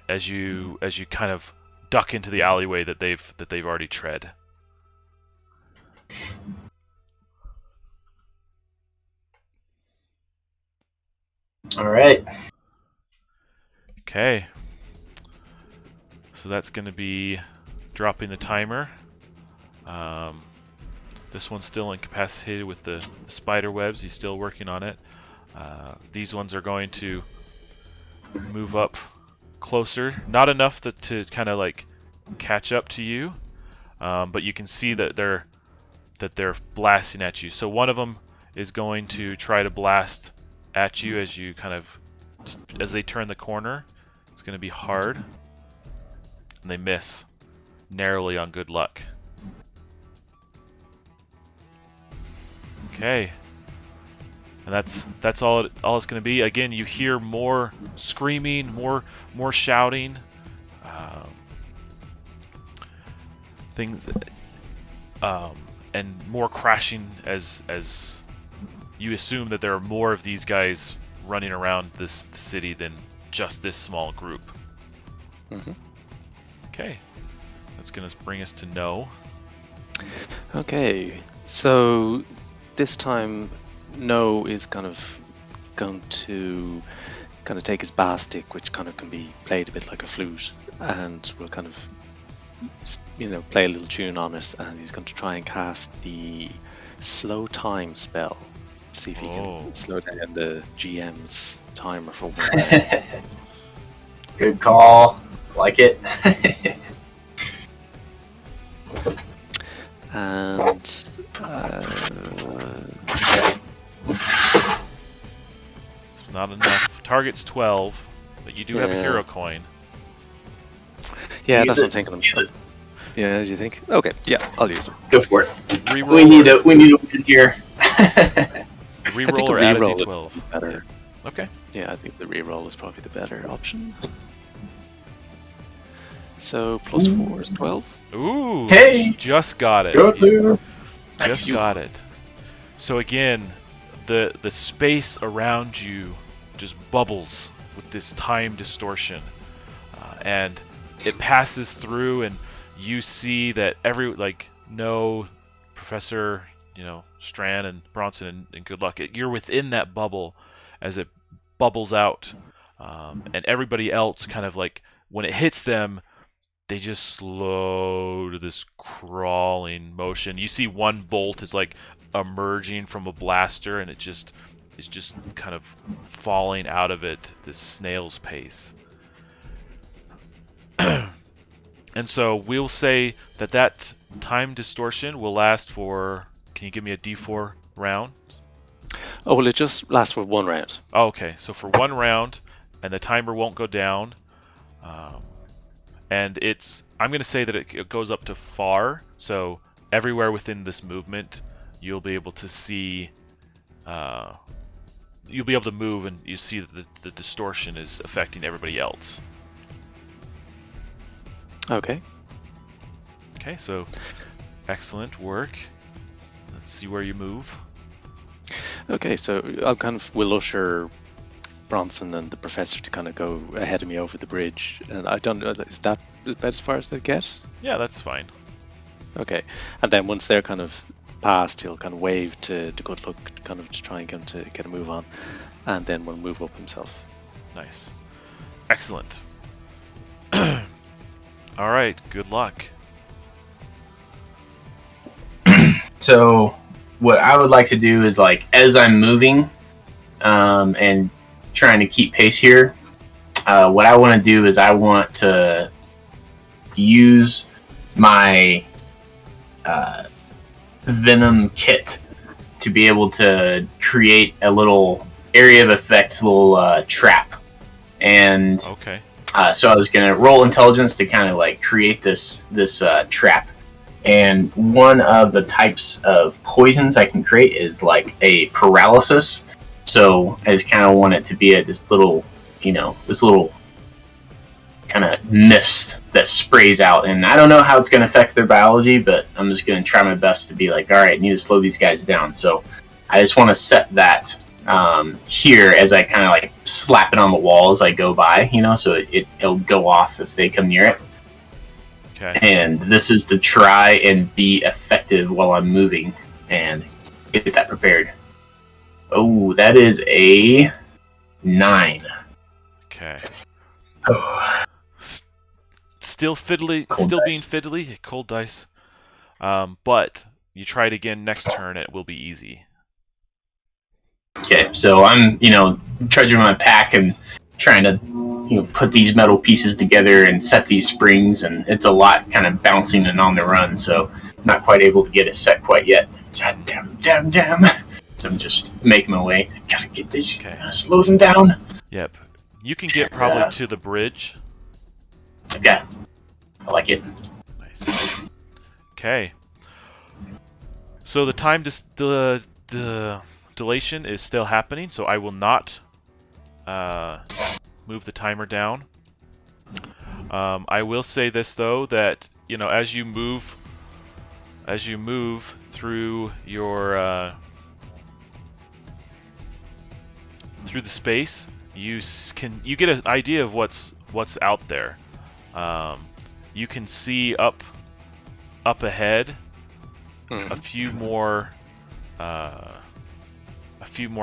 A: As you kind of duck into the alleyway that they've already tread.
C: All right.
A: Okay. So that's going to be dropping the timer. This one's still incapacitated with the spider webs. He's still working on it. These ones are going to move up closer. Not enough to kind of like catch up to you, but you can see that they're blasting at you. So one of them is going to try to blast at you as they turn the corner. It's going to be hard, and they miss narrowly on good luck. Okay, and that's all it's going to be. Again, you hear more screaming, more shouting, things, and more crashing as you assume that there are more of these guys running around the city than just this small group.
B: Mm-hmm.
A: Okay, that's going to bring us to No.
B: Okay, so this time No is kind of going to take his bar stick, which kind of can be played a bit like a flute, and will kind of play a little tune on it, and he's going to try and cast the slow time spell. See if he can slow down the GM's timer for 1 minute.
C: Good call. Like it.
B: And
A: It's not enough. Target's 12, but you do have a hero coin.
B: Yeah,
C: Use
B: that's
C: it.
B: what I'm thinking.
C: Use it.
B: Yeah, do you think? Okay, yeah, I'll use it.
C: Go for it.
A: Reroll.
C: We need a win here.
A: Reroll or add a d12.
B: Is better.
A: Okay.
B: Yeah, I think the reroll is probably the better option. So +4 is 12.
A: Ooh.
C: Hey!
A: Just got it.
C: Go through.
A: Just got it. So again, the space around you just bubbles with this time distortion, and it passes through, and you see that No, Professor, Stran and Bronson and Good Luck, you're within that bubble as it bubbles out, and everybody else kind of like when it hits them, they just slow to this crawling motion. You see one bolt is like emerging from a blaster, and it's just kind of falling out of it, this snail's pace. And so we'll say that time distortion will last for, can you give me a d4 round?
B: Oh, well, it just lasts for 1 round.
A: Oh, okay, so for 1 round, and the timer won't go down. And it's I'm going to say that it goes up to far, so everywhere within this movement, you'll be able to see. You'll be able to move, and you see that the distortion is affecting everybody else.
B: Okay.
A: Okay, so excellent work. Let's see where you move.
B: Okay, so I'll kind of will usher Bronson and the professor to kind of go ahead of me over the bridge, and I don't know, is that about as far as they get?
A: Yeah, that's fine.
B: Okay, and then once they're kind of past, he'll kind of wave to Good Luck, kind of to try and get him to get a move on, and then we'll move up himself.
A: Nice. Excellent. All right, good luck.
C: So what I would like to do is, like, as I'm moving and trying to keep pace here, what I want to do is I want to use my Venom kit to be able to create a little area of effect, little trap. And
A: Okay.
C: so I was going to roll intelligence to kind of like create this trap. And one of the types of poisons I can create is like a paralysis. So I just kind of want it to be this little kind of mist that sprays out. And I don't know how it's going to affect their biology, but I'm just going to try my best to be like, all right, I need to slow these guys down. So I just want to set that here as I kind of like slap it on the wall as I go by, so it'll go off if they come near it.
A: Okay.
C: And this is to try and be effective while I'm moving and get that prepared. Oh, that is a 9.
A: Okay.
C: Oh.
A: Still fiddly.
C: Cold
A: Still
C: dice.
A: being fiddly. Cold dice. But you try it again next turn. It will be easy.
C: Okay, so I'm, trudging my pack and trying to, put these metal pieces together and set these springs, and it's a lot kind of bouncing and on the run, so I'm not quite able to get it set quite yet. Damn. So I'm just making my way. Gotta get this, slow them down.
A: Yep. You can get probably to the bridge.
C: Okay, I like it.
A: Nice. Okay. So the time dilation is still happening, so I will not move the timer down. I will say this though, that as you move through your through the space, you get an idea of what's out there. You can see up ahead a few more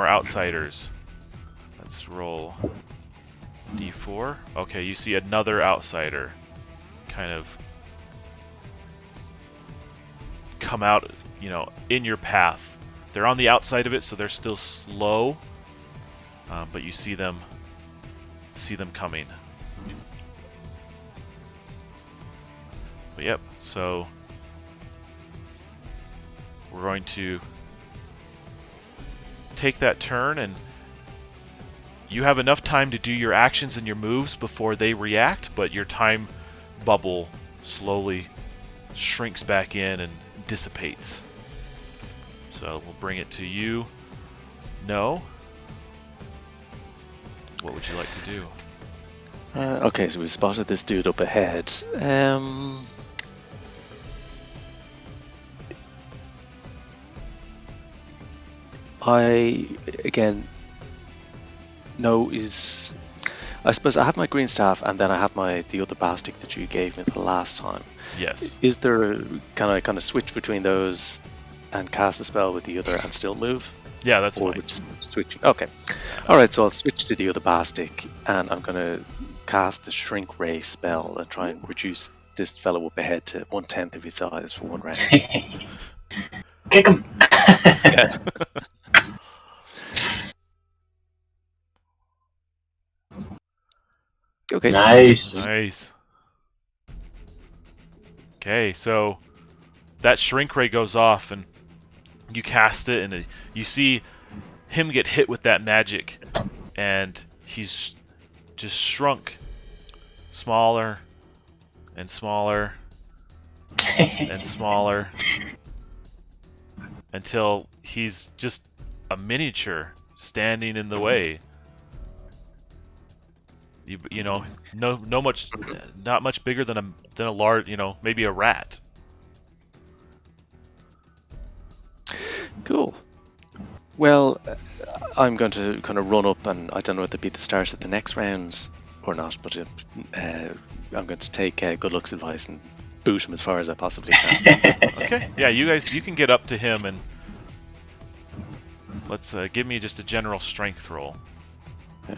A: outsiders. Let's roll D4. Okay, you see another outsider kind of come out, in your path. They're on the outside of it, so they're still slow, but you see them coming. But yep, so we're going to take that turn, and you have enough time to do your actions and your moves before they react, but your time bubble slowly shrinks back in and dissipates. So we'll bring it to you. No. What would you like to do?
B: Okay, so we spotted this dude up ahead. I suppose I have my green staff, and then I have the other bastic that you gave me the last time.
A: Yes.
B: Is there a kind of switch between those and cast a spell with the other and still move?
A: Yeah, that's
B: Or
A: fine.
B: just switching? Okay. All right, so I'll switch to the other bastic, and I'm going to cast the Shrink Ray spell and try and reduce this fellow up ahead to 1/10 of his size for one round.
C: Kick him.
B: Yeah. Okay.
C: Nice.
A: Nice. Okay, so that shrink ray goes off, and you cast it, and you see him get hit with that magic, and he's just shrunk smaller and smaller and smaller until he's just a miniature standing in the way. You know, not much bigger than a large, you know, maybe a rat.
B: Cool. Well, I'm going to kind of run up, and I don't know if it'll be the start of the next round or not, but I'm going to take good luck's advice and boot him as far as I possibly can.
A: Okay. Yeah, you can get up to him, and let's give me just a general strength roll.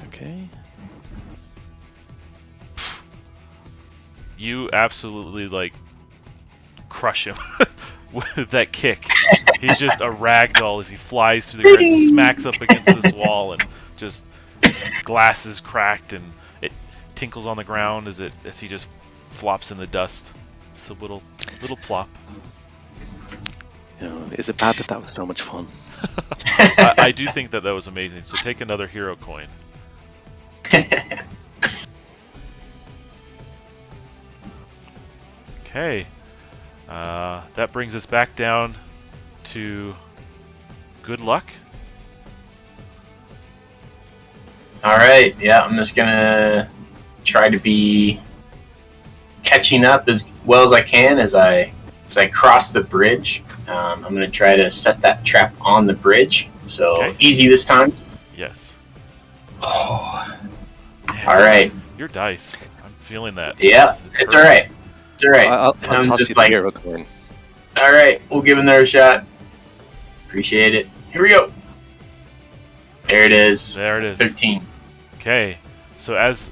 B: Okay.
A: You absolutely like crush him with that kick. He's just a ragdoll as he flies through the air and smacks up against this wall, and just glasses cracked, and it tinkles on the ground as he just flops in the dust. It's a little plop.
B: You know, is it bad that was so much fun?
A: I do think that was amazing. So take another hero coin. Okay. That brings us back down to good luck.
C: Alright, yeah, I'm just gonna try to be catching up as well as I can as I cross the bridge. I'm gonna try to set that trap on the bridge. So
A: Okay.
C: easy this time.
A: Yes.
C: Oh.
A: Man,
C: Alright.
A: your dice. I'm feeling that.
C: Yeah, it's alright. It's alright.
B: I'll
C: I'm
B: toss
C: just
B: you the
C: like,
B: hero coin.
C: alright, we'll give another shot. Appreciate it. Here we go. There it is.
A: There it is.
C: 13.
A: Okay. So as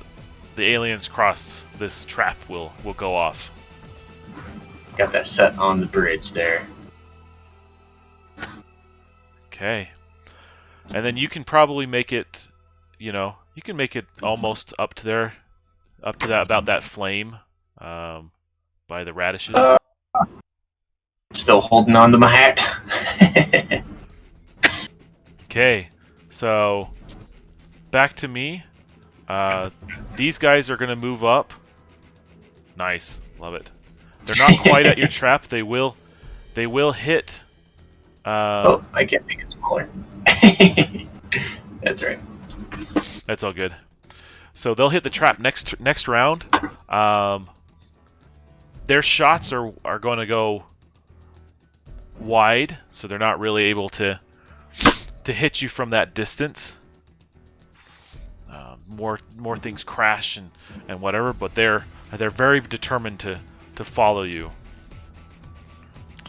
A: the aliens cross, this trap will go off.
C: Got that set on the bridge there.
A: Okay. And then you can probably make it, you know, you can make it almost up to that, about that flame, by the radishes.
C: Still holding on to my hat.
A: Okay, so back to me. These guys are gonna move up. Nice, love it. They're not quite at your trap. They will hit.
C: Oh, I can't make it smaller. That's right.
A: That's all good. So they'll hit the trap next round. Their shots are going to go wide, so they're not really able to hit you from that distance. More things crash and whatever, but they're very determined to follow you.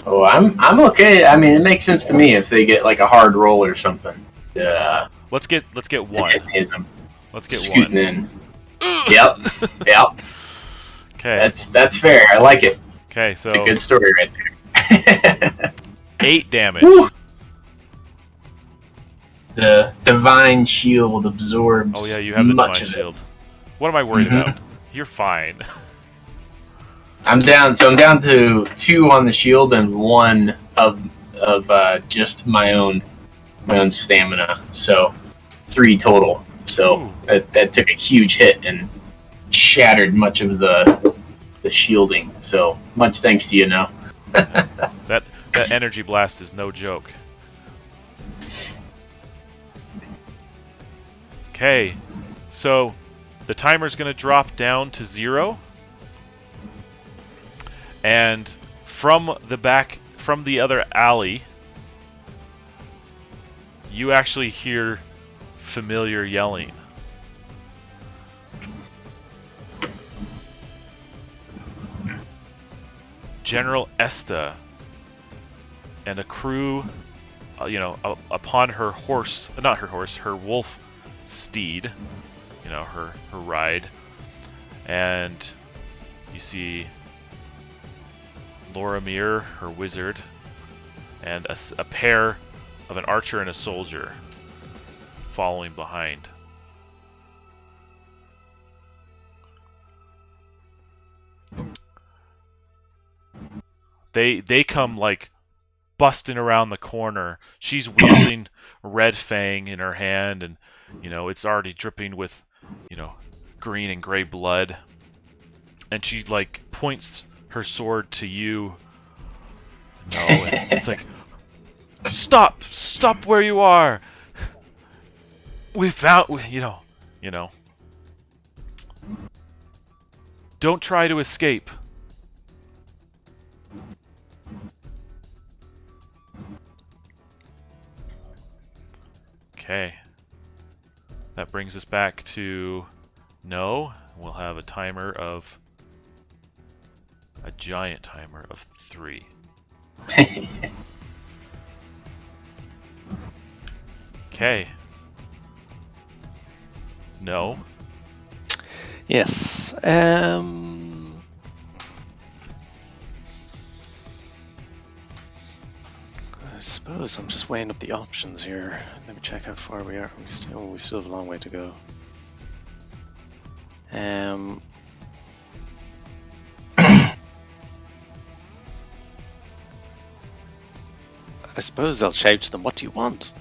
C: Oh, I'm okay. I mean, it makes sense to me if they get like a hard roll or something.
A: Let's get one. Let's get
C: scooting
A: one.
C: in. Yep. Yep.
A: Okay.
C: That's fair. I like it.
A: Okay. So
C: It's a good story right there.
A: 8 damage.
C: Woo! The divine shield absorbs.
A: Oh yeah, you have the
C: much
A: divine
C: of
A: shield.
C: it.
A: What am I worried
C: Mhm.
A: about? You're fine.
C: I'm down to 2 on the shield and 1 of just my own stamina. So 3 total. So
A: Ooh.
C: that took a huge hit and shattered much of the shielding. So much thanks to you now.
A: That energy blast is no joke. Okay, so the timer's going to drop down to 0, and from the other alley, you actually hear familiar yelling. General Esta and a crew, upon her horse, not her horse, her wolf steed, her ride, and you see Loramir, her wizard, and a pair of an archer and a soldier following behind. They come like busting around the corner. She's wielding Red Fang in her hand, and it's already dripping with green and gray blood. and she like points her sword to you. No, and it's like, stop where you are. We found, you know. Don't try to escape. Okay. That brings us back to no. We'll have a giant timer of 3. Okay. No.
B: Yes. I suppose I'm just weighing up the options here. Let me check how far we are. We still have a long way to go. I suppose I'll shout to them, what do you want?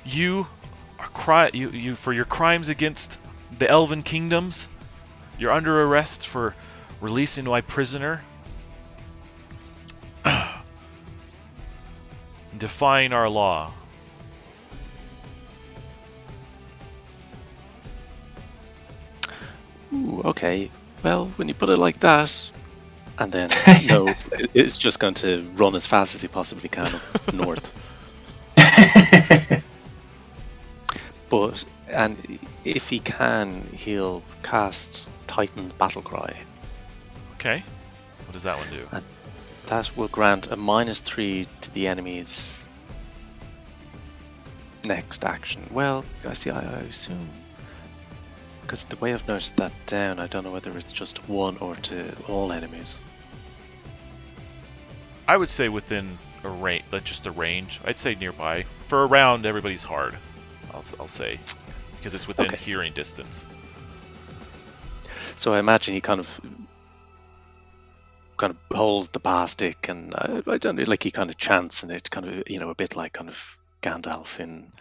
A: You are you for your crimes against the Elven Kingdoms. You're under arrest for releasing my prisoner, defying our law.
B: Ooh, okay. Well, when you put it like that, and then no, it's just going to run as fast as he possibly can up north. But, and if he can, he'll cast Titan Battlecry.
A: Okay. What does that one do?
B: And that will grant a -3 to the enemy's next action. Well, I assume. Because the way I've noted that down, I don't know whether it's just one or to all enemies.
A: I would say within a range, just the range. I'd say nearby. For a round, everybody's hard. I'll say, because it's within hearing distance.
B: So I imagine he kind of holds the bar stick, and I don't know, like he kind of chants, and it kind of, a bit like kind of Gandalf in,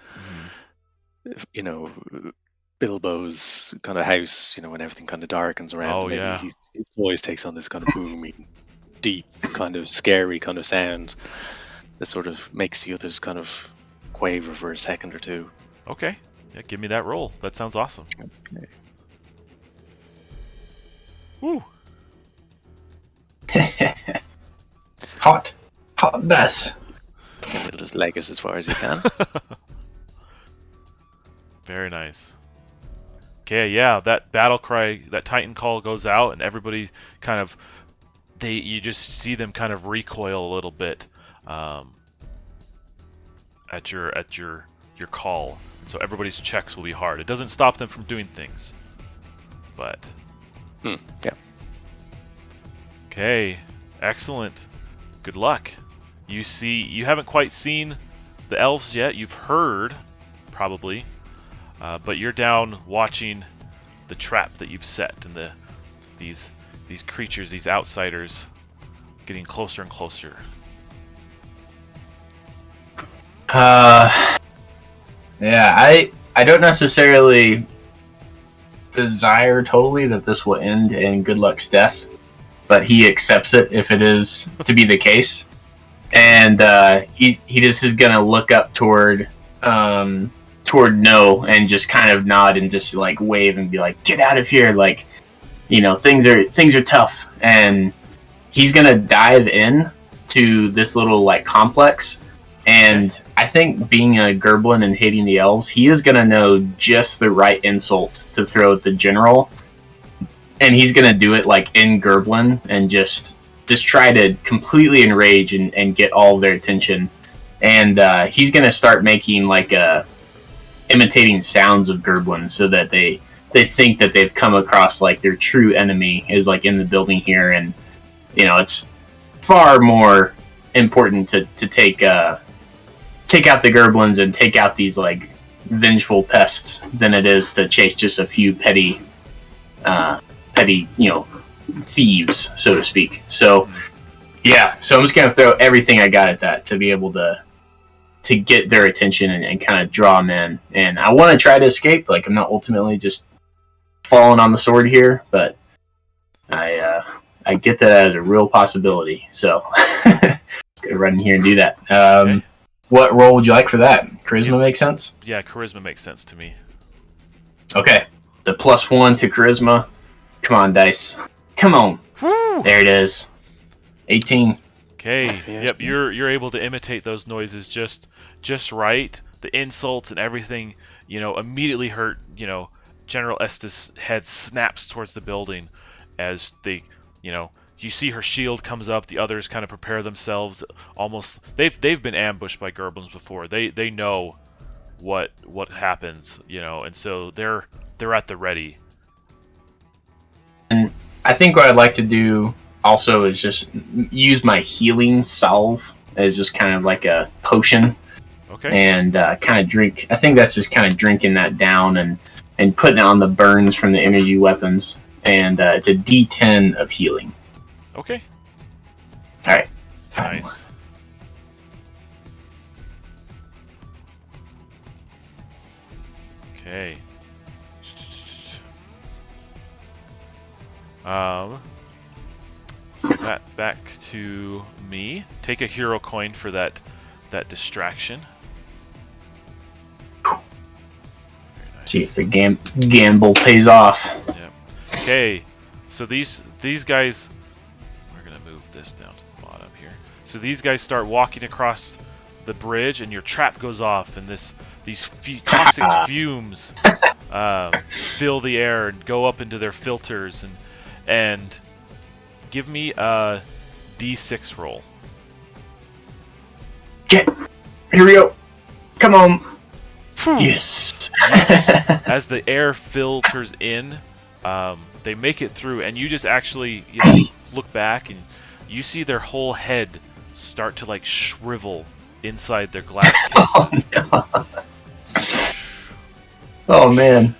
B: Bilbo's kind of house, when everything kind of darkens around.
A: Oh,
B: maybe
A: yeah.
B: his voice takes on this kind of booming, deep, kind of scary kind of sound that sort of makes the others kind of quaver for a second or two.
A: Okay. Yeah, give me that roll. That sounds awesome.
B: Okay.
A: Woo.
C: Hot mess.
B: And he'll just leg it as far as he can.
A: Very nice. Okay, yeah, that battle cry, that Titan call goes out, and everybody kind of, you just see them kind of recoil a little bit at your call. So everybody's checks will be hard. It doesn't stop them from doing things, but
B: yeah.
A: Okay, excellent. Good luck. You haven't quite seen the elves yet. You've heard, probably, but you're down watching the trap that you've set, and these creatures, these outsiders, getting closer and closer.
C: Yeah, I don't necessarily desire totally that this will end in Good Luck's death, but he accepts it if it is to be the case. And he just is gonna look up toward No and just kind of nod and just like wave and be like, "Get out of here!" Like, things are tough, and he's gonna dive in to this little like complex. And I think being a Gerblin and hating the elves, he is gonna know just the right insult to throw at the general, and he's gonna do it like in Gerblin and just try to completely enrage and get all of their attention. And he's gonna start making like imitating sounds of Gerblin so that they think that they've come across like their true enemy is like in the building here. And it's far more important to take out the Gerblins and take out these like vengeful pests than it is to chase just a few petty thieves, so to speak. So yeah, so I'm just gonna throw everything I got at that to be able to get their attention and kind of draw them in. And I want to try to escape. Like, I'm not ultimately just falling on the sword here, but I get that as a real possibility. So gonna run in here and do that.
A: Okay.
C: What role would you like for that? Charisma makes sense?
A: Yeah, charisma makes sense to me.
C: Okay. The +1 to charisma. Come on, dice. Come on.
A: Woo!
C: There it is. 18.
A: Okay.
B: Yeah.
A: Yep, you're able to imitate those noises just right. The insults and everything, immediately hurt, General Estes' head snaps towards the building as they, you see her shield comes up, the others kind of prepare themselves almost they've been ambushed by Gerblins before. They know what happens, and so they're at the ready.
C: And I think what I'd like to do also is just use my healing salve as just kind of like a potion.
A: Okay.
C: And kind of drink. I think that's just kind of drinking that down and putting it on the burns from the energy weapons. And it's a D10 of healing.
A: Okay.
C: All right.
A: Nice. Okay. So back to me. Take a hero coin for that distraction. Very nice.
C: See if the gamble pays off.
A: Yep. Okay. So these guys, we're gonna move this down to the bottom here. So these guys start walking across the bridge, and your trap goes off, and these toxic fumes fill the air and go up into their filters, and give me a D6 roll.
C: Here we go. Come on.
A: Whew.
C: Yes.
A: As the air filters in, they make it through, and you just actually look back, and you see their whole head start to like shrivel inside their glass cases.
C: Oh man.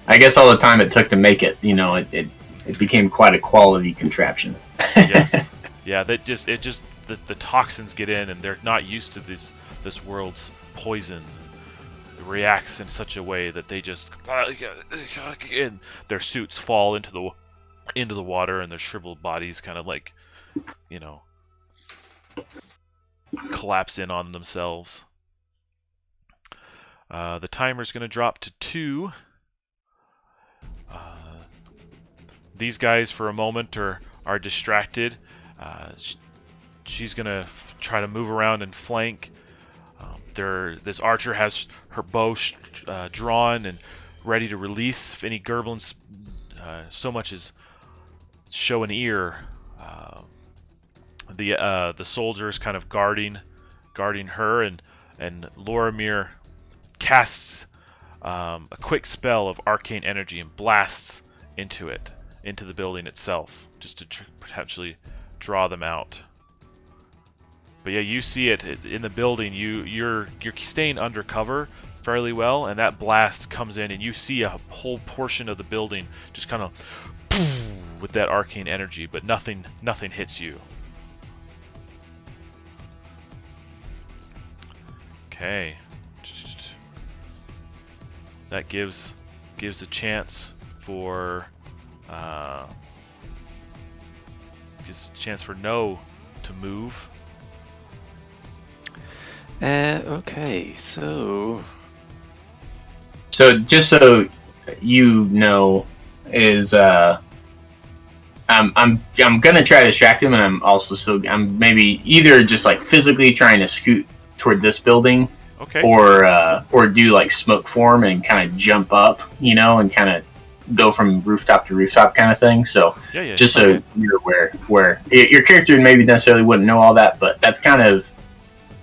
C: I guess all the time it took to make it, it became quite a quality contraption.
A: Yes. Yeah, the toxins get in, and they're not used to this world's poisons. It reacts in such a way that they just and their suits fall into the water, and their shriveled bodies kind of like, collapse in on themselves. The timer's going to drop to 2. These guys, for a moment, are distracted. She's going to try to move around and flank. This archer has her bow drawn and ready to release if any Gerblins so much as show an ear. The soldiers kind of guarding her, and Lorimir casts a quick spell of arcane energy and blasts into the building itself, just to potentially draw them out. But yeah, you see it in the building. You're staying undercover fairly well, and that blast comes in, and you see a whole portion of the building just kind of with that arcane energy, but nothing hits you. Okay. That gives a chance for No to move.
B: Okay, so
C: just so you know, is I'm gonna try to distract him, and I'm maybe either just like physically trying to scoot toward this building,
A: Okay.
C: or do like smoke form and kind of jump up, and kind of go from rooftop to rooftop kind of thing. So
A: Yeah.
C: just so you're aware, where your character maybe necessarily wouldn't know all that, but that's kind of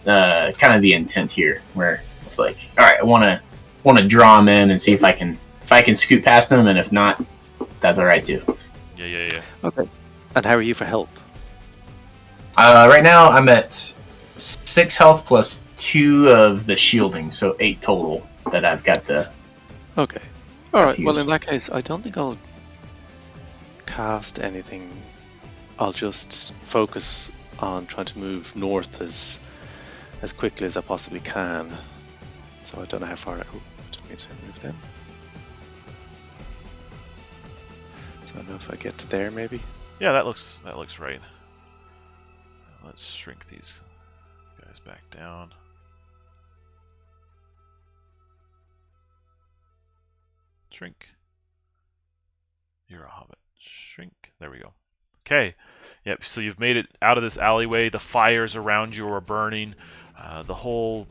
C: the intent here, where it's like, all right, I want to draw him in and see if I can scoot past him, and if not, that's all right too.
A: Yeah.
B: okay. And how are you for health?
C: Right now I'm at 6 health plus 2 of the shielding, so 8 total that I've got the.
B: Okay. All right. Well,
C: use.
B: in that case, I don't think I'll cast anything. I'll just focus on trying to move north as quickly as I possibly can. So I don't know how far out to me to move them. I don't know if I get to there, maybe.
A: Yeah, that looks right. Let's shrink these guys back down. Shrink. You're a hobbit. Shrink. There we go. Okay. Yep. So you've made it out of this alleyway. The fires around you are burning. The whole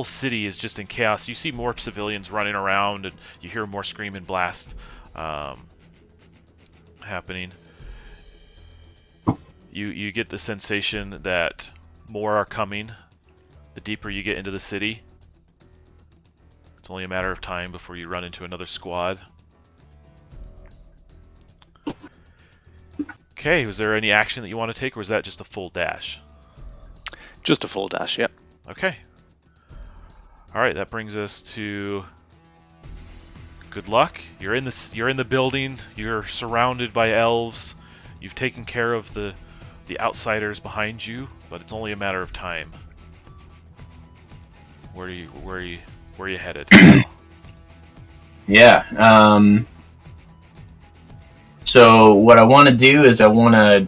A: city is just in chaos. You see more civilians running around, and you hear more scream and blast happening. You get the sensation that more are coming. The deeper you get into the city, it's only a matter of time before you run into another squad. Okay, was there any action that you want to take, or was that just a full dash?
B: Just a full dash, yeah.
A: Okay. Alright, that brings us to good luck. You're in the building, you're surrounded by elves, you've taken care of the outsiders behind you, but it's only a matter of time. Where are you headed?
C: Yeah. So what I want to do is I want to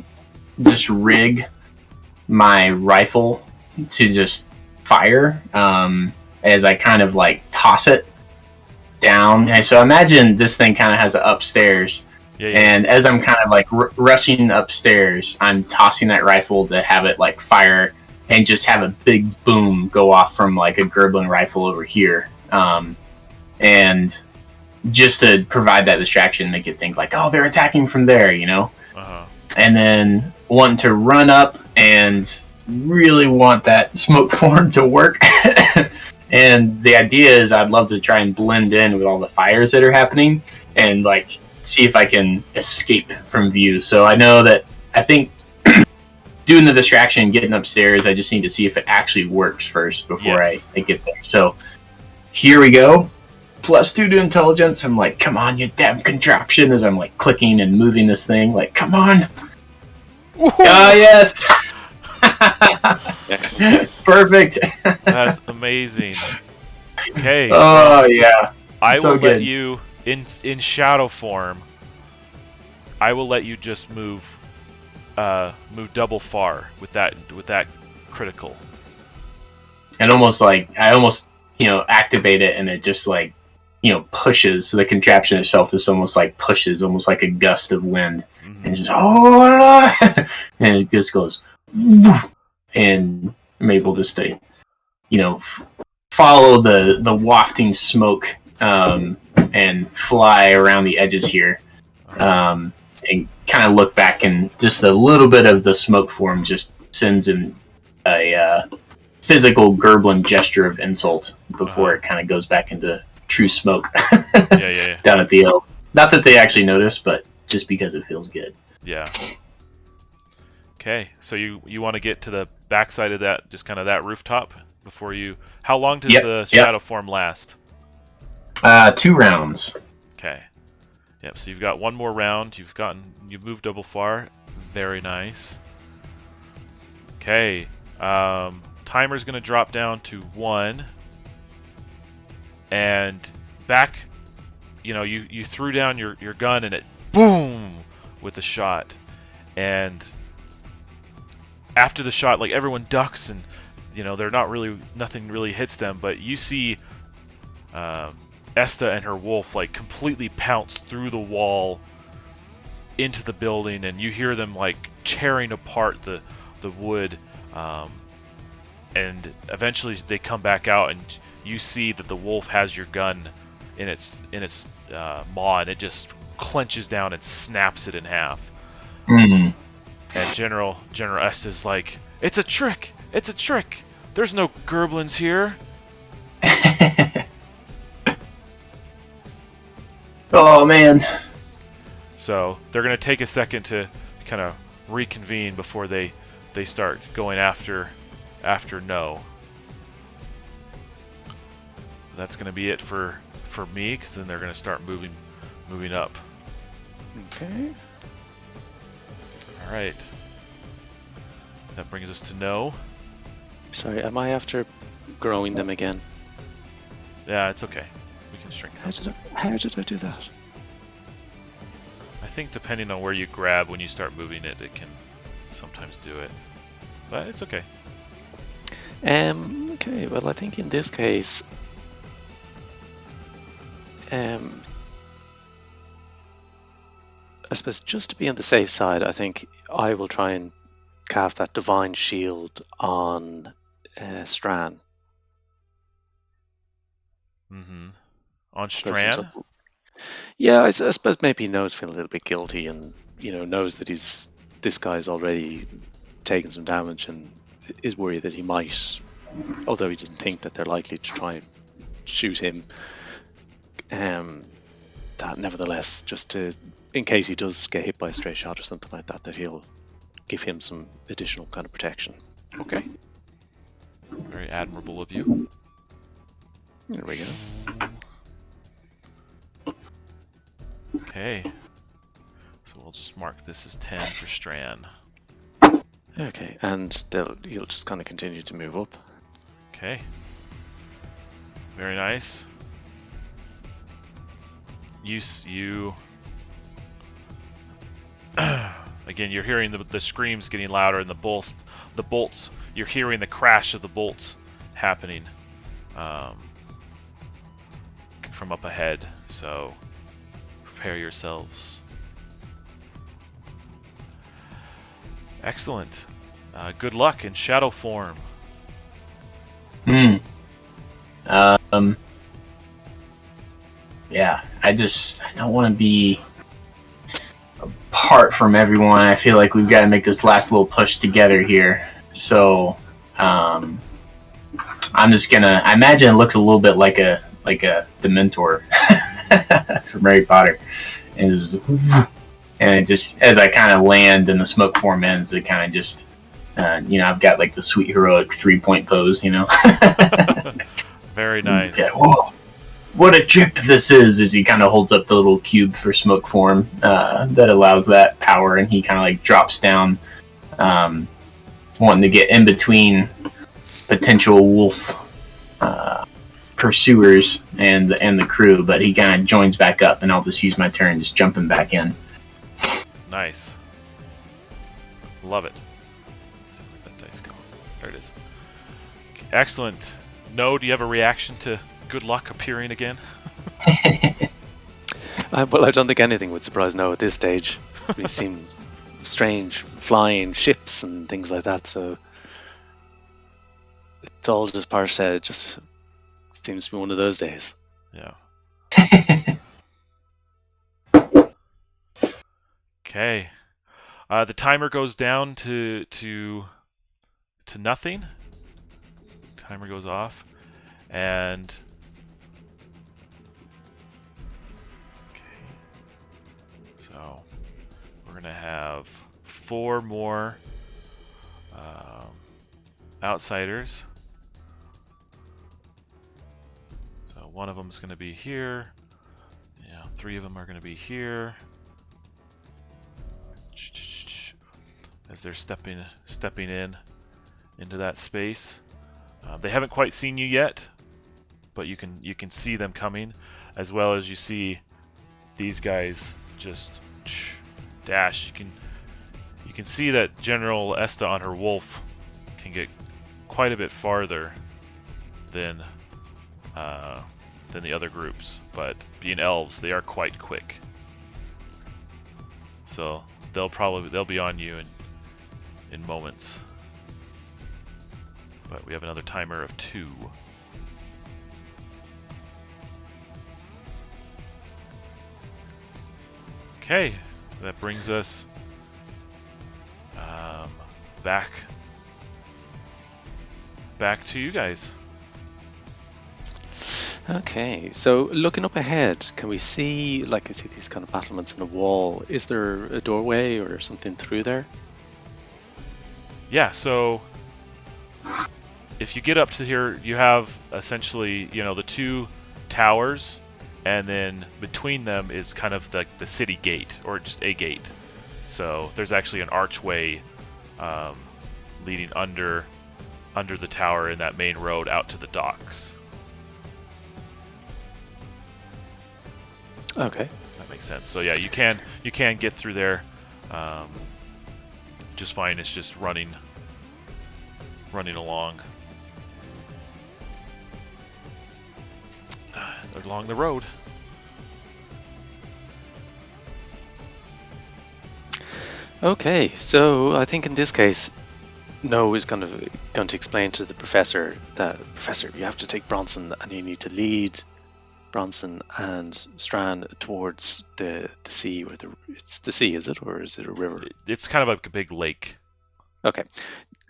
C: just rig my rifle to just fire as I kind of like toss it down. And so imagine this thing kind of has an upstairs.
A: Yeah.
C: And as I'm kind of like rushing upstairs, I'm tossing that rifle to have it like fire and just have a big boom go off from like a Gerblin rifle over here. And just to provide that distraction, make it think like, oh, they're attacking from there, you know?
A: Uh-huh.
C: And then want to run up and really want that smoke form to work. And the idea is I'd love to try and blend in with all the fires that are happening and like see if I can escape from view. So I know that I think doing the distraction and getting upstairs, I just need to see if it actually works first before I get there. So here we go. +2 to intelligence. I'm like, come on, you damn contraption, as I'm like clicking and moving this thing. Like, come on. Yes. Perfect.
A: That's amazing. Okay.
C: Oh yeah.
A: I
C: so
A: will
C: good.
A: let you in shadow form. I will let you just move double far with that critical.
C: And almost like I almost activate it and it just like pushes. So the contraption itself just almost like pushes, almost like a gust of wind, and just and it just goes, and I'm able just to follow the wafting smoke and fly around the edges here, and kind of look back, and just a little bit of the smoke form just sends in a physical Gerblin gesture of insult before it kind of goes back into true smoke
A: yeah.
C: down at the elves. Not that they actually notice, but just because it feels good.
A: Yeah. Okay, so you want to get to the backside of that, just kind of that rooftop before you. How long does the shadow form last?
C: 2 rounds.
A: Okay. Yep. So you've got one more round. You've moved double far. Very nice. Okay. Timer's gonna drop down to 1. And back, you threw down your gun and it boom with the shot. And after the shot, like everyone ducks and nothing really hits them, but you see Esta and her wolf like completely pounce through the wall into the building, and you hear them like tearing apart the wood, and eventually they come back out, and you see that the wolf has your gun in its maw, and it just clenches down and snaps it in half. And General Esta's like, it's a trick! It's a trick! There's no Gerblins here!
C: Oh, man.
A: So, they're going to take a second to kind of reconvene before they start going after No. That's going to be it for me, because then they're going to start moving up.
B: Okay.
A: Alright. That brings us to No.
B: Sorry, am I after growing them again?
A: Yeah, it's okay. We can shrink them.
B: How did I do that?
A: I think depending on where you grab when you start moving it, it can sometimes do it. But it's okay.
B: Okay, well, I think in this case, I suppose just to be on the safe side, I think I will try and cast that Divine Shield on Stran.
A: Mm-hmm. On
B: That seems
A: Stran?
B: like, yeah, I suppose maybe he knows, feeling a little bit guilty, and knows that this guy's already taken some damage, and is worried that he might, although he doesn't think that they're likely to try and shoot him. That nevertheless, just to, in case he does get hit by a stray shot or something like that, that he'll give him some additional kind of protection.
A: Okay. Very admirable of you.
B: There we go.
A: Okay. So we'll just mark this as 10 for Stran.
B: Okay, and you'll just kind of continue to move up.
A: Okay. Very nice. You again, you're hearing the screams getting louder and the bolts. You're hearing the crash of the bolts happening from up ahead. So prepare yourselves. Excellent. Good luck in shadow form.
C: Yeah, I don't want to be apart from everyone. I feel like we've got to make this last little push together here. So, I'm just gonna. I imagine it looks a little bit like a Dementor from Harry Potter, and it just as I kind of land and the smoke form ends, it kind of just, I've got like the sweet heroic 3-point pose,
A: Very nice.
C: Yeah, whoa. What a trip this is, as he kind of holds up the little cube for smoke form that allows that power, and he kind of like drops down, wanting to get in between potential wolf pursuers and the crew, but he kind of joins back up, and I'll just use my turn just jumping back in.
A: Nice. Love it. Let's see where that dice go. There it is. Excellent. No, do you have a reaction to good luck appearing again?
B: Well, I don't think anything would surprise No at this stage. We've seen strange flying ships and things like that, so it's all just just seems to be one of those days.
A: Yeah. Okay. The timer goes down to nothing. Timer goes off, and so we're gonna have 4 more outsiders. So one of them is gonna be here. Yeah, 3 of them are gonna be here. As they're stepping in into that space. They haven't quite seen you yet, but you can see them coming, as well as you see these guys just dash. You can see that General Esta on her wolf can get quite a bit farther than the other groups, but being elves, they are quite quick. So they'll be on you in moments. But we have another timer of 2. Okay, that brings us back to you guys.
B: Okay, so looking up ahead, can we see, I see these kind of battlements in the wall. Is there a doorway or something through there?
A: Yeah, so if you get up to here, you have essentially, the 2 towers, and then between them is kind of the city gate, or just a gate. So there's actually an archway leading under the tower in that main road out to the docks.
B: Okay.
A: that makes sense. So yeah, you can get through there just fine. It's just running along along the road.
B: Okay, so I think in this case, No is going to explain to the professor that, Professor, you have to take Bronson and you need to lead Bronson and Stran towards the sea, or it's the sea, is it, or is it a river?
A: It's kind of like a big lake.
B: Okay,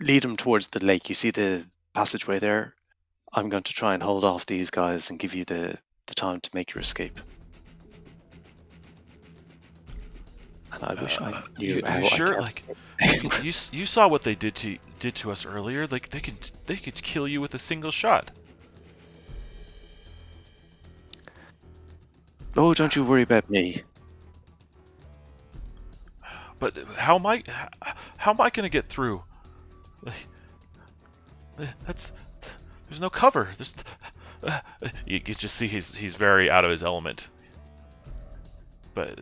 B: lead them towards the lake. You see the passageway there? I'm going to try and hold off these guys and give you the time to make your escape. And I wish I knew how
A: you sure?
B: I
A: Like, you saw what they did to us earlier. Like they could kill you with a single shot.
B: Oh, don't you worry about me.
A: But how am I going to get through? There's no cover. You just see he's very out of his element. But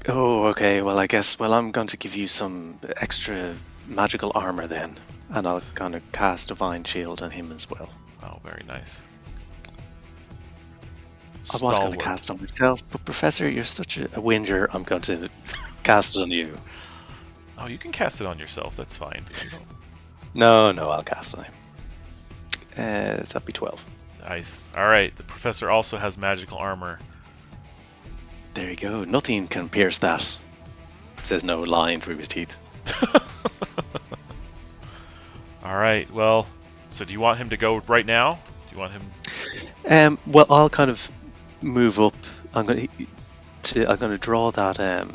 B: Oh, okay. Well, I guess. Well, I'm going to give you some extra magical armor then, and I'll kind of cast Divine Shield on him as well.
A: oh, very nice.
B: I was going
A: Stalwart.
B: to cast on myself, but Professor, you're such a whinger. I'm going to cast it on you.
A: Oh, you can cast it on yourself. That's fine.
B: No, I'll cast it on him. So that'd be 12.
A: Nice. All right. The professor also has magical armor.
B: There you go. Nothing can pierce that. Says No, lying through his teeth.
A: All right. Well, so do you want him to go right now? Do you want him?
B: Well, I'll kind of move up. I'm going to draw that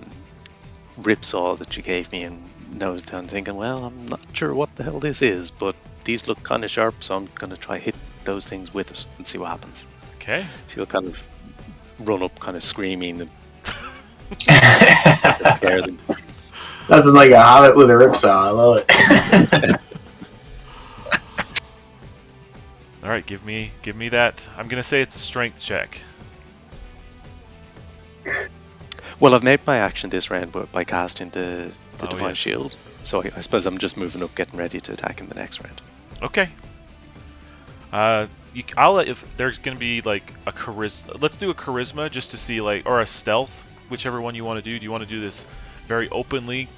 B: ripsaw that you gave me, and nose down, thinking, well, I'm not sure what the hell this is, but these look kind of sharp, so I'm going to try hit those things with it and see what happens.
A: Okay.
B: So you'll kind of run up, kind of screaming and scare them.
C: Nothing like a hobbit with a ripsaw. I love it.
A: All right. Give me that. I'm gonna say it's a strength check.
B: Well, I've made my action this round by casting the
A: Oh,
B: Divine
A: yes.
B: Shield, so I suppose I'm just moving up, getting ready to attack in the next round.
A: Okay. I'll let, if there's gonna be like a charisma. Let's do a charisma just to see, like, or a stealth, whichever one you want to do. Do you want to do this very openly,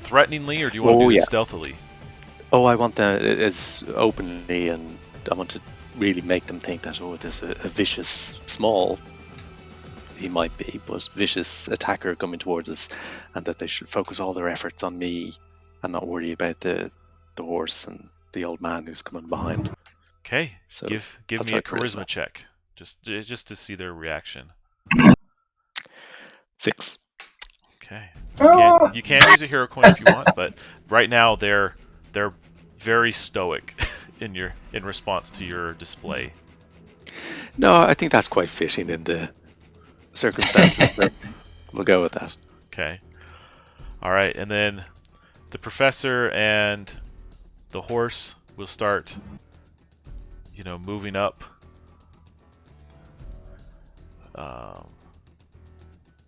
A: threateningly, or do you want to do this stealthily?
B: Oh, I want that as openly, and I want to really make them think that, oh, there's a vicious, small, he might be, but vicious attacker coming towards us, and that they should focus all their efforts on me and not worry about the horse and the old man who's coming behind.
A: Okay.
B: So
A: Give
B: I'll
A: me a
B: try
A: charisma
B: charisma.
A: check, just to see their reaction.
B: 6.
A: Okay. You can use a hero coin if you want, but right now they're very stoic in response to your display.
B: No, I think that's quite fitting in the circumstances. So we'll go with that.
A: Okay. All right, and then the professor and the horse will start, moving up,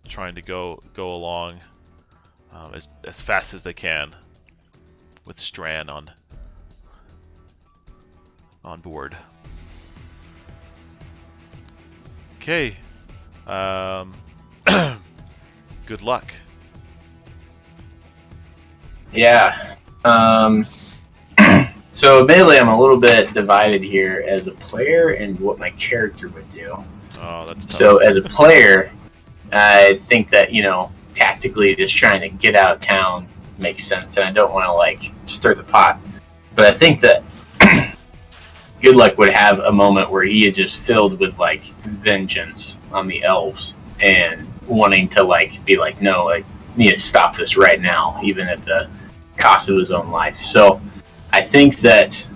A: trying to go along as fast as they can, with Stran on board. Okay. Good luck.
C: Yeah. So admittedly, I'm a little bit divided here as a player and what my character would do.
A: Oh, that's tough.
C: So as a player, I think that, tactically just trying to get out of town makes sense, and I don't want to, stir the pot. But I think that Good Luck would have a moment where he is just filled with, vengeance on the elves and wanting to, be like, no, I need to stop this right now, even at the cost of his own life. So I think that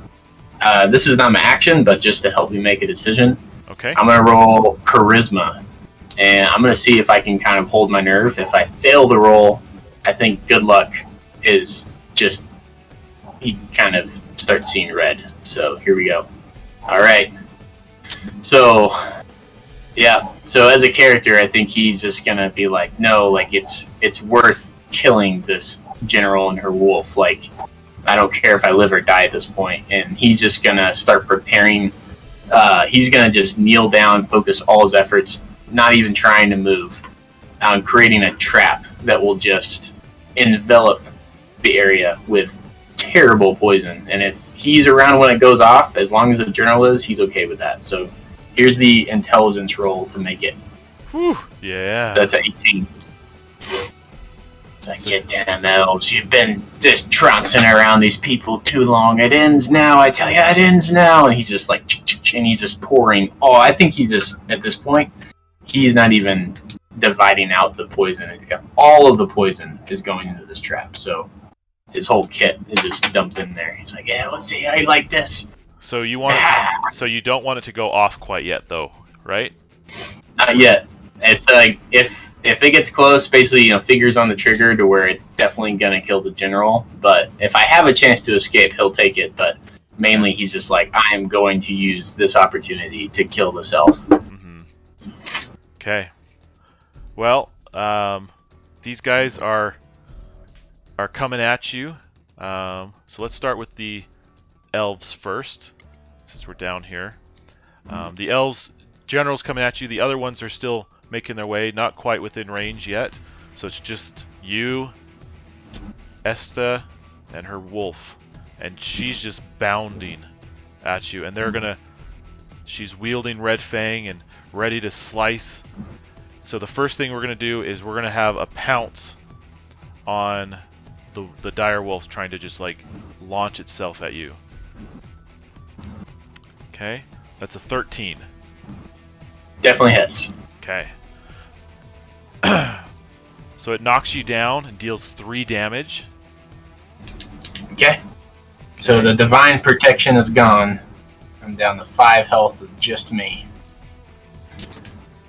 C: this is not my action, but just to help me make a decision.
A: Okay.
C: I'm going to roll Charisma, and I'm going to see if I can kind of hold my nerve. If I fail the roll, I think Good Luck is just, he kind of starts seeing red. So here we go. All right. So Yeah. So as a character, I think he's just gonna be like, no, like it's worth killing this general and her wolf. Like, I don't care if I live or die at this point. And he's just gonna start preparing. He's gonna just kneel down, focus all his efforts, not even trying to move, on creating a trap that will just envelop the area with terrible poison. And if he's around when it goes off, as long as the general is, he's okay with that. So here's the intelligence roll to make it.
A: Whew. Yeah.
C: That's an 18. It's like, you damn elves, you've been just trouncing around these people too long. It ends now, I tell you, it ends now. And he's just like, and he's just pouring. Oh, I think he's just, at this point, he's not even dividing out the poison. All of the poison is going into this trap. So his whole kit is just dumped in there. He's like, yeah, let's see how you like this.
A: So you want so you don't want it to go off quite yet, though, right?
C: Not yet. It's like if it gets close, basically, fingers on the trigger to where it's definitely gonna kill the general. But if I have a chance to escape, he'll take it. But mainly, he's just like, I am going to use this opportunity to kill this elf.
A: Mm-hmm. Okay. Well, these guys are coming at you. So let's start with the elves first, since we're down here. The elves, general's coming at you. The other ones are still making their way, not quite within range yet. So it's just you, Esta, and her wolf. And she's just bounding at you. And she's wielding Red Fang and ready to slice. So the first thing we're going to do is we're going to have a pounce on the dire wolf trying to just like launch itself at you. Okay, that's a 13.
C: Definitely hits.
A: Okay. So it knocks you down and deals 3 damage.
C: Okay. So the divine protection is gone. I'm down to 5 health with just me.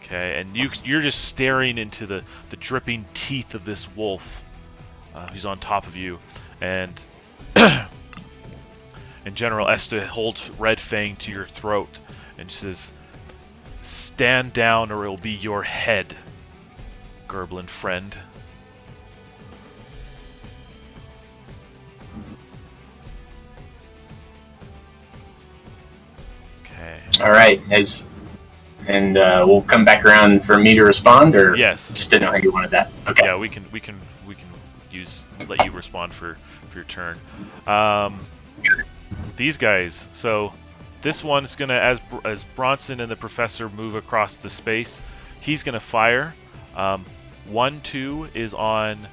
A: Okay, and you're just staring into the dripping teeth of this wolf who's on top of you, and and General Esta holds Red Fang to your throat and says, "Stand down or it'll be your head, Gerblin friend." Okay.
C: All right, and we'll come back around for me to respond, or
A: yes,
C: just didn't know how you wanted that. Okay.
A: Yeah, we can let you respond for your turn. These guys. So this one's gonna, as Bronson and the professor move across the space, he's gonna fire. 1-2 is on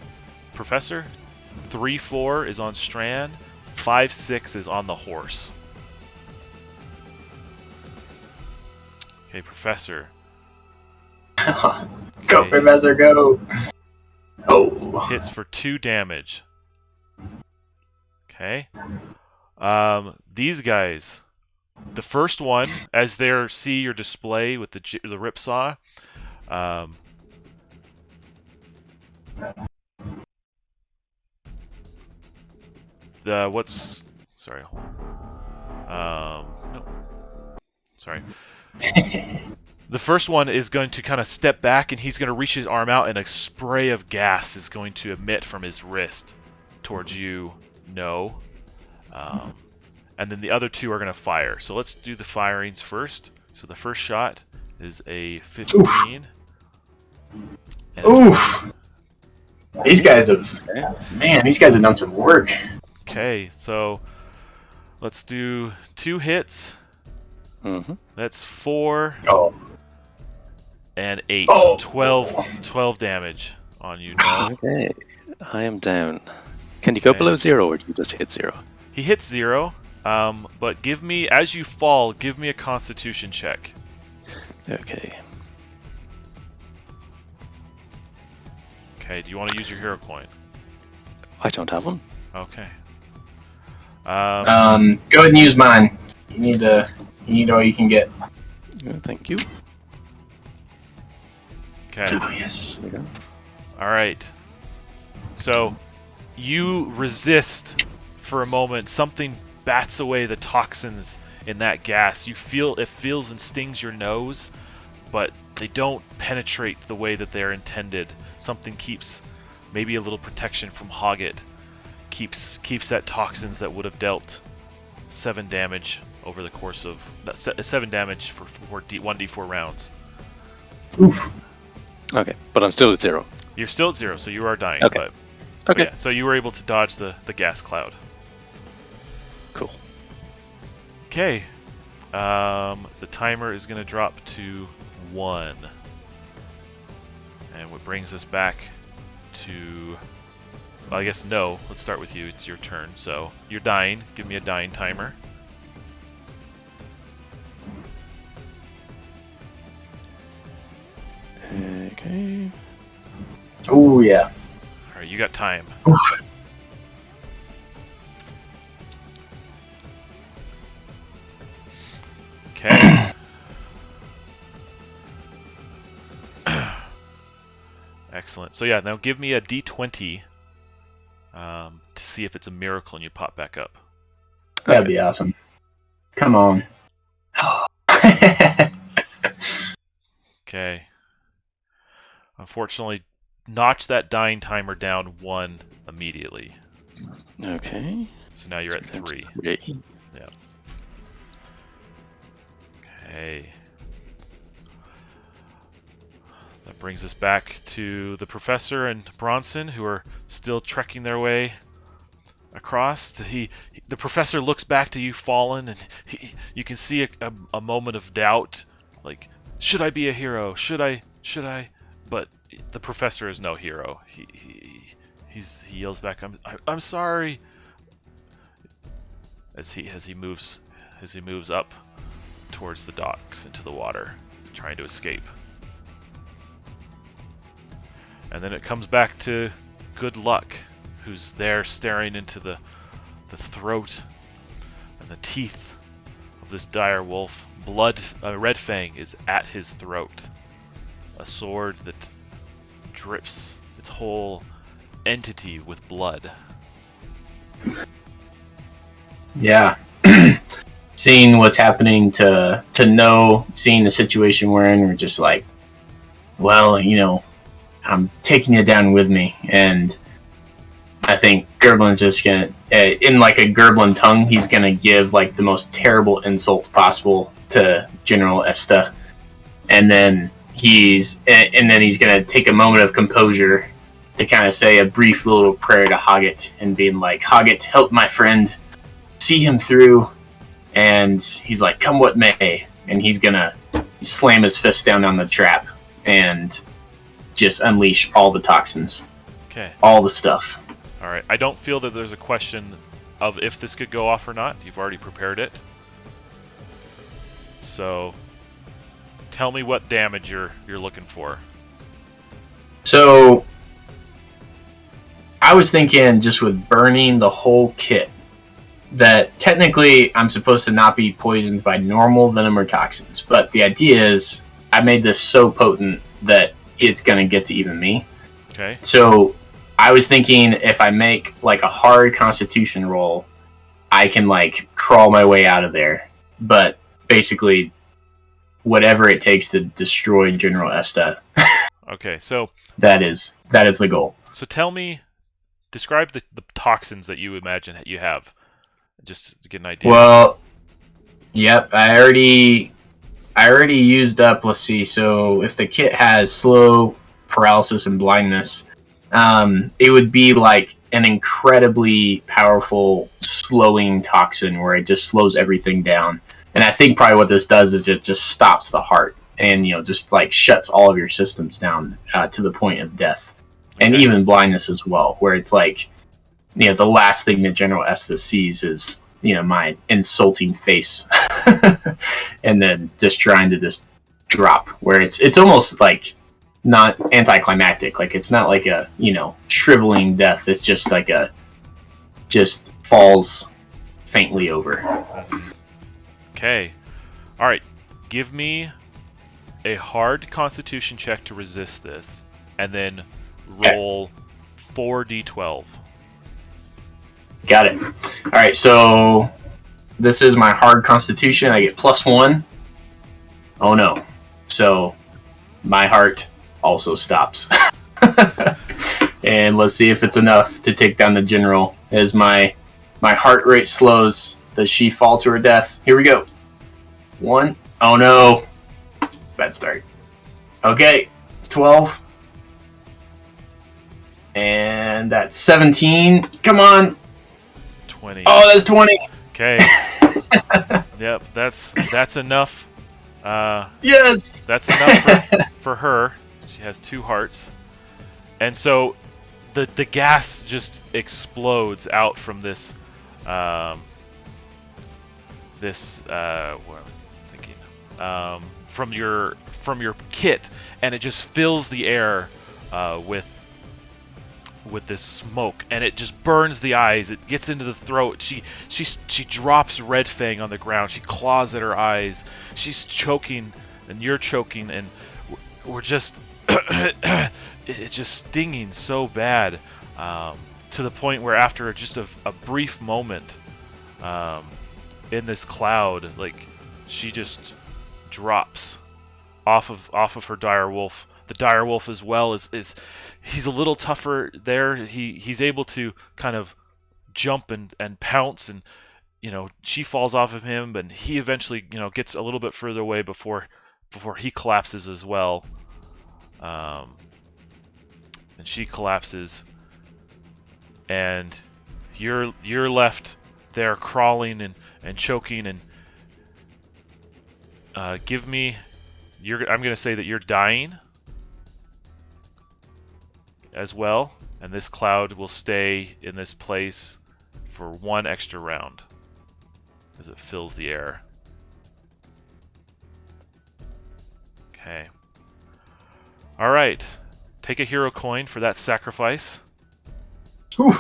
A: Professor. 3-4 is on Stran. 5-6 is on the horse. Okay, Professor.
C: Go,
A: Okay.
C: Professor, go! Oh.
A: Hits for 2 damage. Okay. These guys. The first one, as they see your display with the ripsaw, Sorry. The first one is going to kind of step back, and he's going to reach his arm out, and a spray of gas is going to emit from his wrist towards you. No. And then the other 2 are going to fire. So let's do the firings first. So the first shot is a 15.
C: Oof. These guys have done some work.
A: Okay, so let's do 2 hits.
B: Mm-hmm.
A: That's 4
C: and
A: 8.
C: Oh.
A: 12 damage on you. No.
B: Okay, I am down. Can you go
A: Okay.
B: below 0, or do you just hit 0?
A: He hits 0, but give me, as you fall, give me a Constitution check.
B: Okay.
A: Okay, do you want to use your hero coin?
B: I don't have one.
A: Okay.
C: Go ahead and use mine. You need all you can get.
B: Thank you.
A: Okay.
C: Oh yes.
B: There you go.
A: All right. So you resist for a moment. Something bats away the toxins in that gas. You feel it feels and stings your nose, but they don't penetrate the way that they're intended. Something keeps, maybe a little protection from Hoggett, keeps that toxins that would have dealt 7 damage over the course of 7 damage for 1d4 rounds.
C: Oof.
B: Okay, but I'm still at 0.
A: You're still at 0, so you are dying.
B: Okay.
A: But yeah, so you were able to dodge the gas cloud.
B: Cool.
A: Okay. The timer is going to drop to 1. And what brings us back to... Well, I guess no. Let's start with you. It's your turn. So, you're dying. Give me a dying timer.
B: Okay.
C: Oh, yeah.
A: Alright, you got time.
C: Oof.
A: Okay. Excellent. So yeah, now give me a d20 to see if it's a miracle and you pop back up.
C: That'd be awesome. Come on.
A: Okay. Unfortunately, notch that dying timer down 1 immediately.
B: Okay.
A: So now you're at 3.
B: Yeah.
A: Yeah. Okay. That brings us back to the professor and Bronson, who are still trekking their way across. The professor looks back to you, fallen, and you can see a moment of doubt. Like, should I be a hero? Should I? But the professor is no hero. He yells back, "I'm sorry." As he moves up towards the docks into the water, trying to escape. And then it comes back to Good Luck, who's there staring into the throat and the teeth of this dire wolf. Red Fang is at his throat. A sword that drips its whole entity with blood.
C: Yeah. Seeing what's happening to know, seeing the situation we're in, we're just like, well, I'm taking you down with me. And I think Gerblin's just gonna, in like a Gerblin tongue, he's gonna give like the most terrible insult possible to General Esta. And then he's gonna take a moment of composure to kind of say a brief little prayer to Hoggett and being like, Hoggett, help my friend, see him through. And he's like, come what may. And he's gonna slam his fist down on the trap and just unleash all the toxins.
A: Okay.
C: All the stuff.
A: Alright, I don't feel that there's a question of if this could go off or not. You've already prepared it. So, tell me what damage you're looking for.
C: So, I was thinking just with burning the whole kit, that technically I'm supposed to not be poisoned by normal venom or toxins. But the idea is I made this so potent that it's going to get to even me.
A: Okay.
C: So I was thinking if I make like a hard constitution roll, I can like crawl my way out of there. But basically, whatever it takes to destroy General Esta.
A: Okay, so
C: that is the goal.
A: So describe the toxins that you imagine that you have, just to get an idea.
C: Well, yep, I already used up. Let's see. So if the kit has slow, paralysis, and blindness, it would be like an incredibly powerful slowing toxin where it just slows everything down. And I think probably what this does is it just stops the heart and just like shuts all of your systems down to the point of death, and even blindness as well, where it's like the last thing that General Estes sees is my insulting face, and then just trying to just drop, where it's almost like not anticlimactic, like it's not like a shriveling death. It's just like just falls faintly over.
A: Okay. All right. Give me a hard Constitution check to resist this, and then roll 4d12.
C: Got it. All right. So this is my hard Constitution. I get +1. Oh no. So my heart also stops. And let's see if it's enough to take down the general. As my heart rate slows, does she fall to her death? Here we go. 1. Oh no. Bad start. Okay, it's 12. And that's 17. Come on.
A: 20.
C: Oh, that's 20.
A: Okay. Yep, that's enough.
C: Yes.
A: That's enough for her. She has 2 hearts. And so the gas just explodes out from this what am I thinking? From your kit, and it just fills the air with this smoke, and it just burns the eyes. It gets into the throat. She drops Red Fang on the ground. She claws at her eyes. She's choking, and you're choking, and we're just it's just stinging so bad, to the point where after just a brief moment in this cloud, like, she just drops off of her dire wolf. The dire wolf as well is he's a little tougher there. He's able to kind of jump and pounce, and she falls off of him, and he eventually gets a little bit further away before he collapses as well. And she collapses, and you're left there crawling and choking, and give me I'm gonna say that you're dying as well, and this cloud will stay in this place for 1 extra round as it fills the air. Okay. Alright. Take a hero coin for that sacrifice.
C: Whew.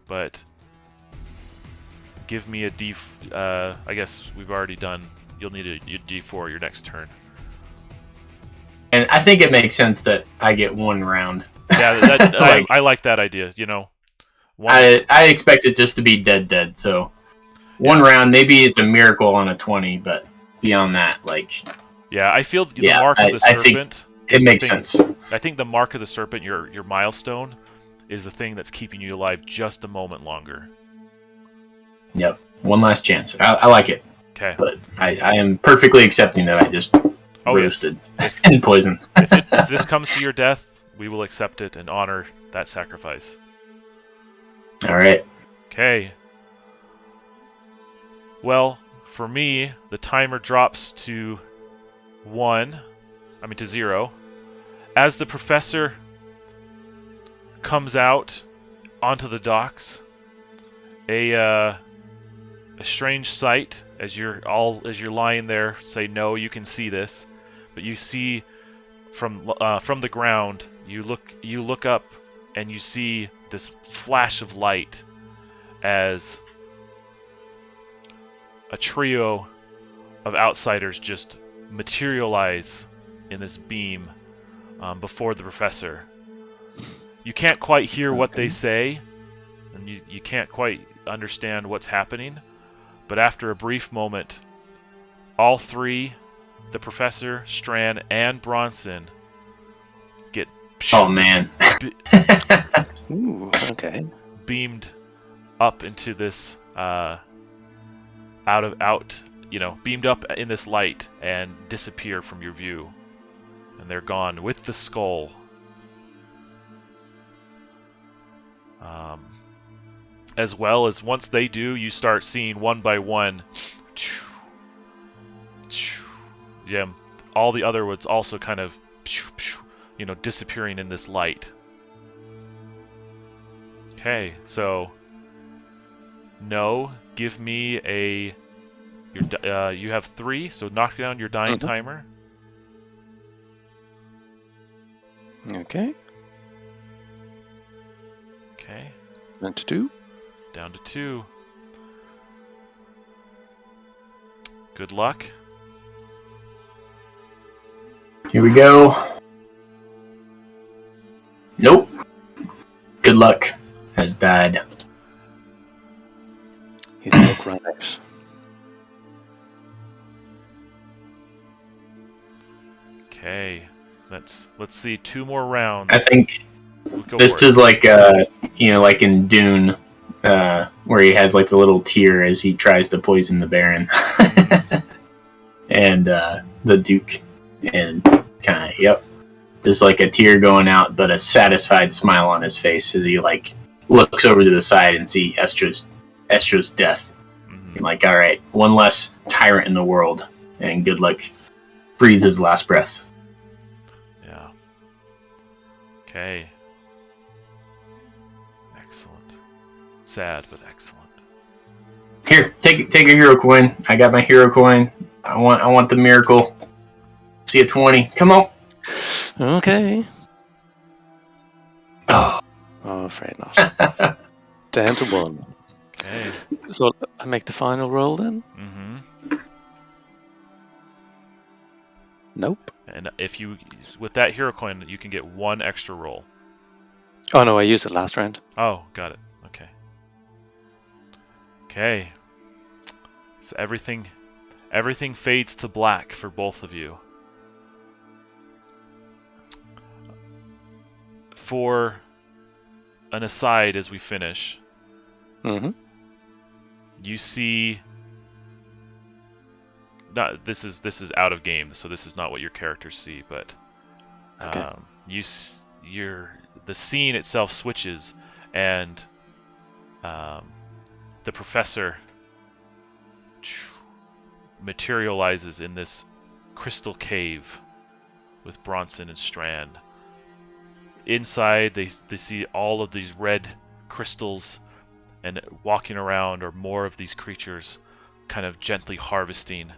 A: But give me a D. I guess we've already done. You'll need a D4 your next turn.
C: And I think it makes sense that I get 1 round.
A: Yeah, I like that idea.
C: I expect it just to be dead. So 1 round, maybe it's a miracle on a 20, but beyond that, like.
A: Yeah, I feel the mark of the serpent.
C: I think it makes sense.
A: I think the mark of the serpent, your milestone, is the thing that's keeping you alive just a moment longer.
C: Yep, 1 last chance. I like it.
A: Okay.
C: But I am perfectly accepting that I just roasted and poisoned.
A: If this comes to your death, we will accept it and honor that sacrifice.
C: All right.
A: Okay. Well, for me, the timer drops to 0. As the professor comes out onto the docks, a strange sight as you're lying there. Say no, you can see this, but you see from the ground. You look up and you see this flash of light as a trio of outsiders just materialize in this beam before the professor. You can't quite hear what they say, and you can't quite understand what's happening, but after a brief moment, all 3, the professor, Stran, and Bronson, get
B: Ooh, okay.
A: beamed up into this beamed up in this light and disappear from your view, and they're gone with the skull. As well as once they do, you start seeing 1 by 1. Yeah, all the other ones also kind of disappearing in this light. Okay, so no, give me you have 3, so knock down your dying timer.
B: Okay.
A: Okay.
B: Down to 2.
A: Down to 2. Good luck.
C: Here we go. Nope. Good luck has died.
B: His luck ran out.
A: Okay. Let's see 2 more rounds.
C: I think
A: Go
C: this
A: for it.
C: is like like in Dune, where he has like the little tear as he tries to poison the Baron, and the Duke, and kind of there's like a tear going out, but a satisfied smile on his face as he like looks over to the side and see Estra's death. And like, all right, one less tyrant in the world, and good luck. Breathe his last breath.
A: Yeah. Okay. Excellent. Sad, but excellent.
C: Here, take a hero coin. I got my hero coin. I want the miracle. See a 20. Come on.
B: Okay.
C: Oh.
B: Oh, afraid not. Down to 1.
A: Okay.
B: So I make the final roll then?
A: Mm-hmm.
B: Nope.
A: And if you, with that hero coin, you can get 1 extra roll.
B: Oh no, I used it last round.
A: Oh, got it. Okay. Okay. So everything fades to black for both of you. For an aside as we finish,
B: Mm-hmm.
A: you see. Not this is out of game, so this is not what your characters see, but
B: Okay.
A: the scene itself switches, and the professor materializes in this crystal cave with Bronson and Stran. Inside, they see all of these red crystals, and walking around are more of these creatures, kind of gently harvesting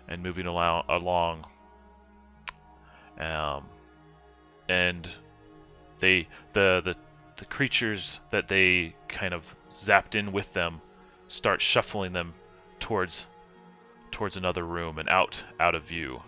A: and moving along. And the creatures that they kind of zapped in with them start shuffling them towards another room and out of view.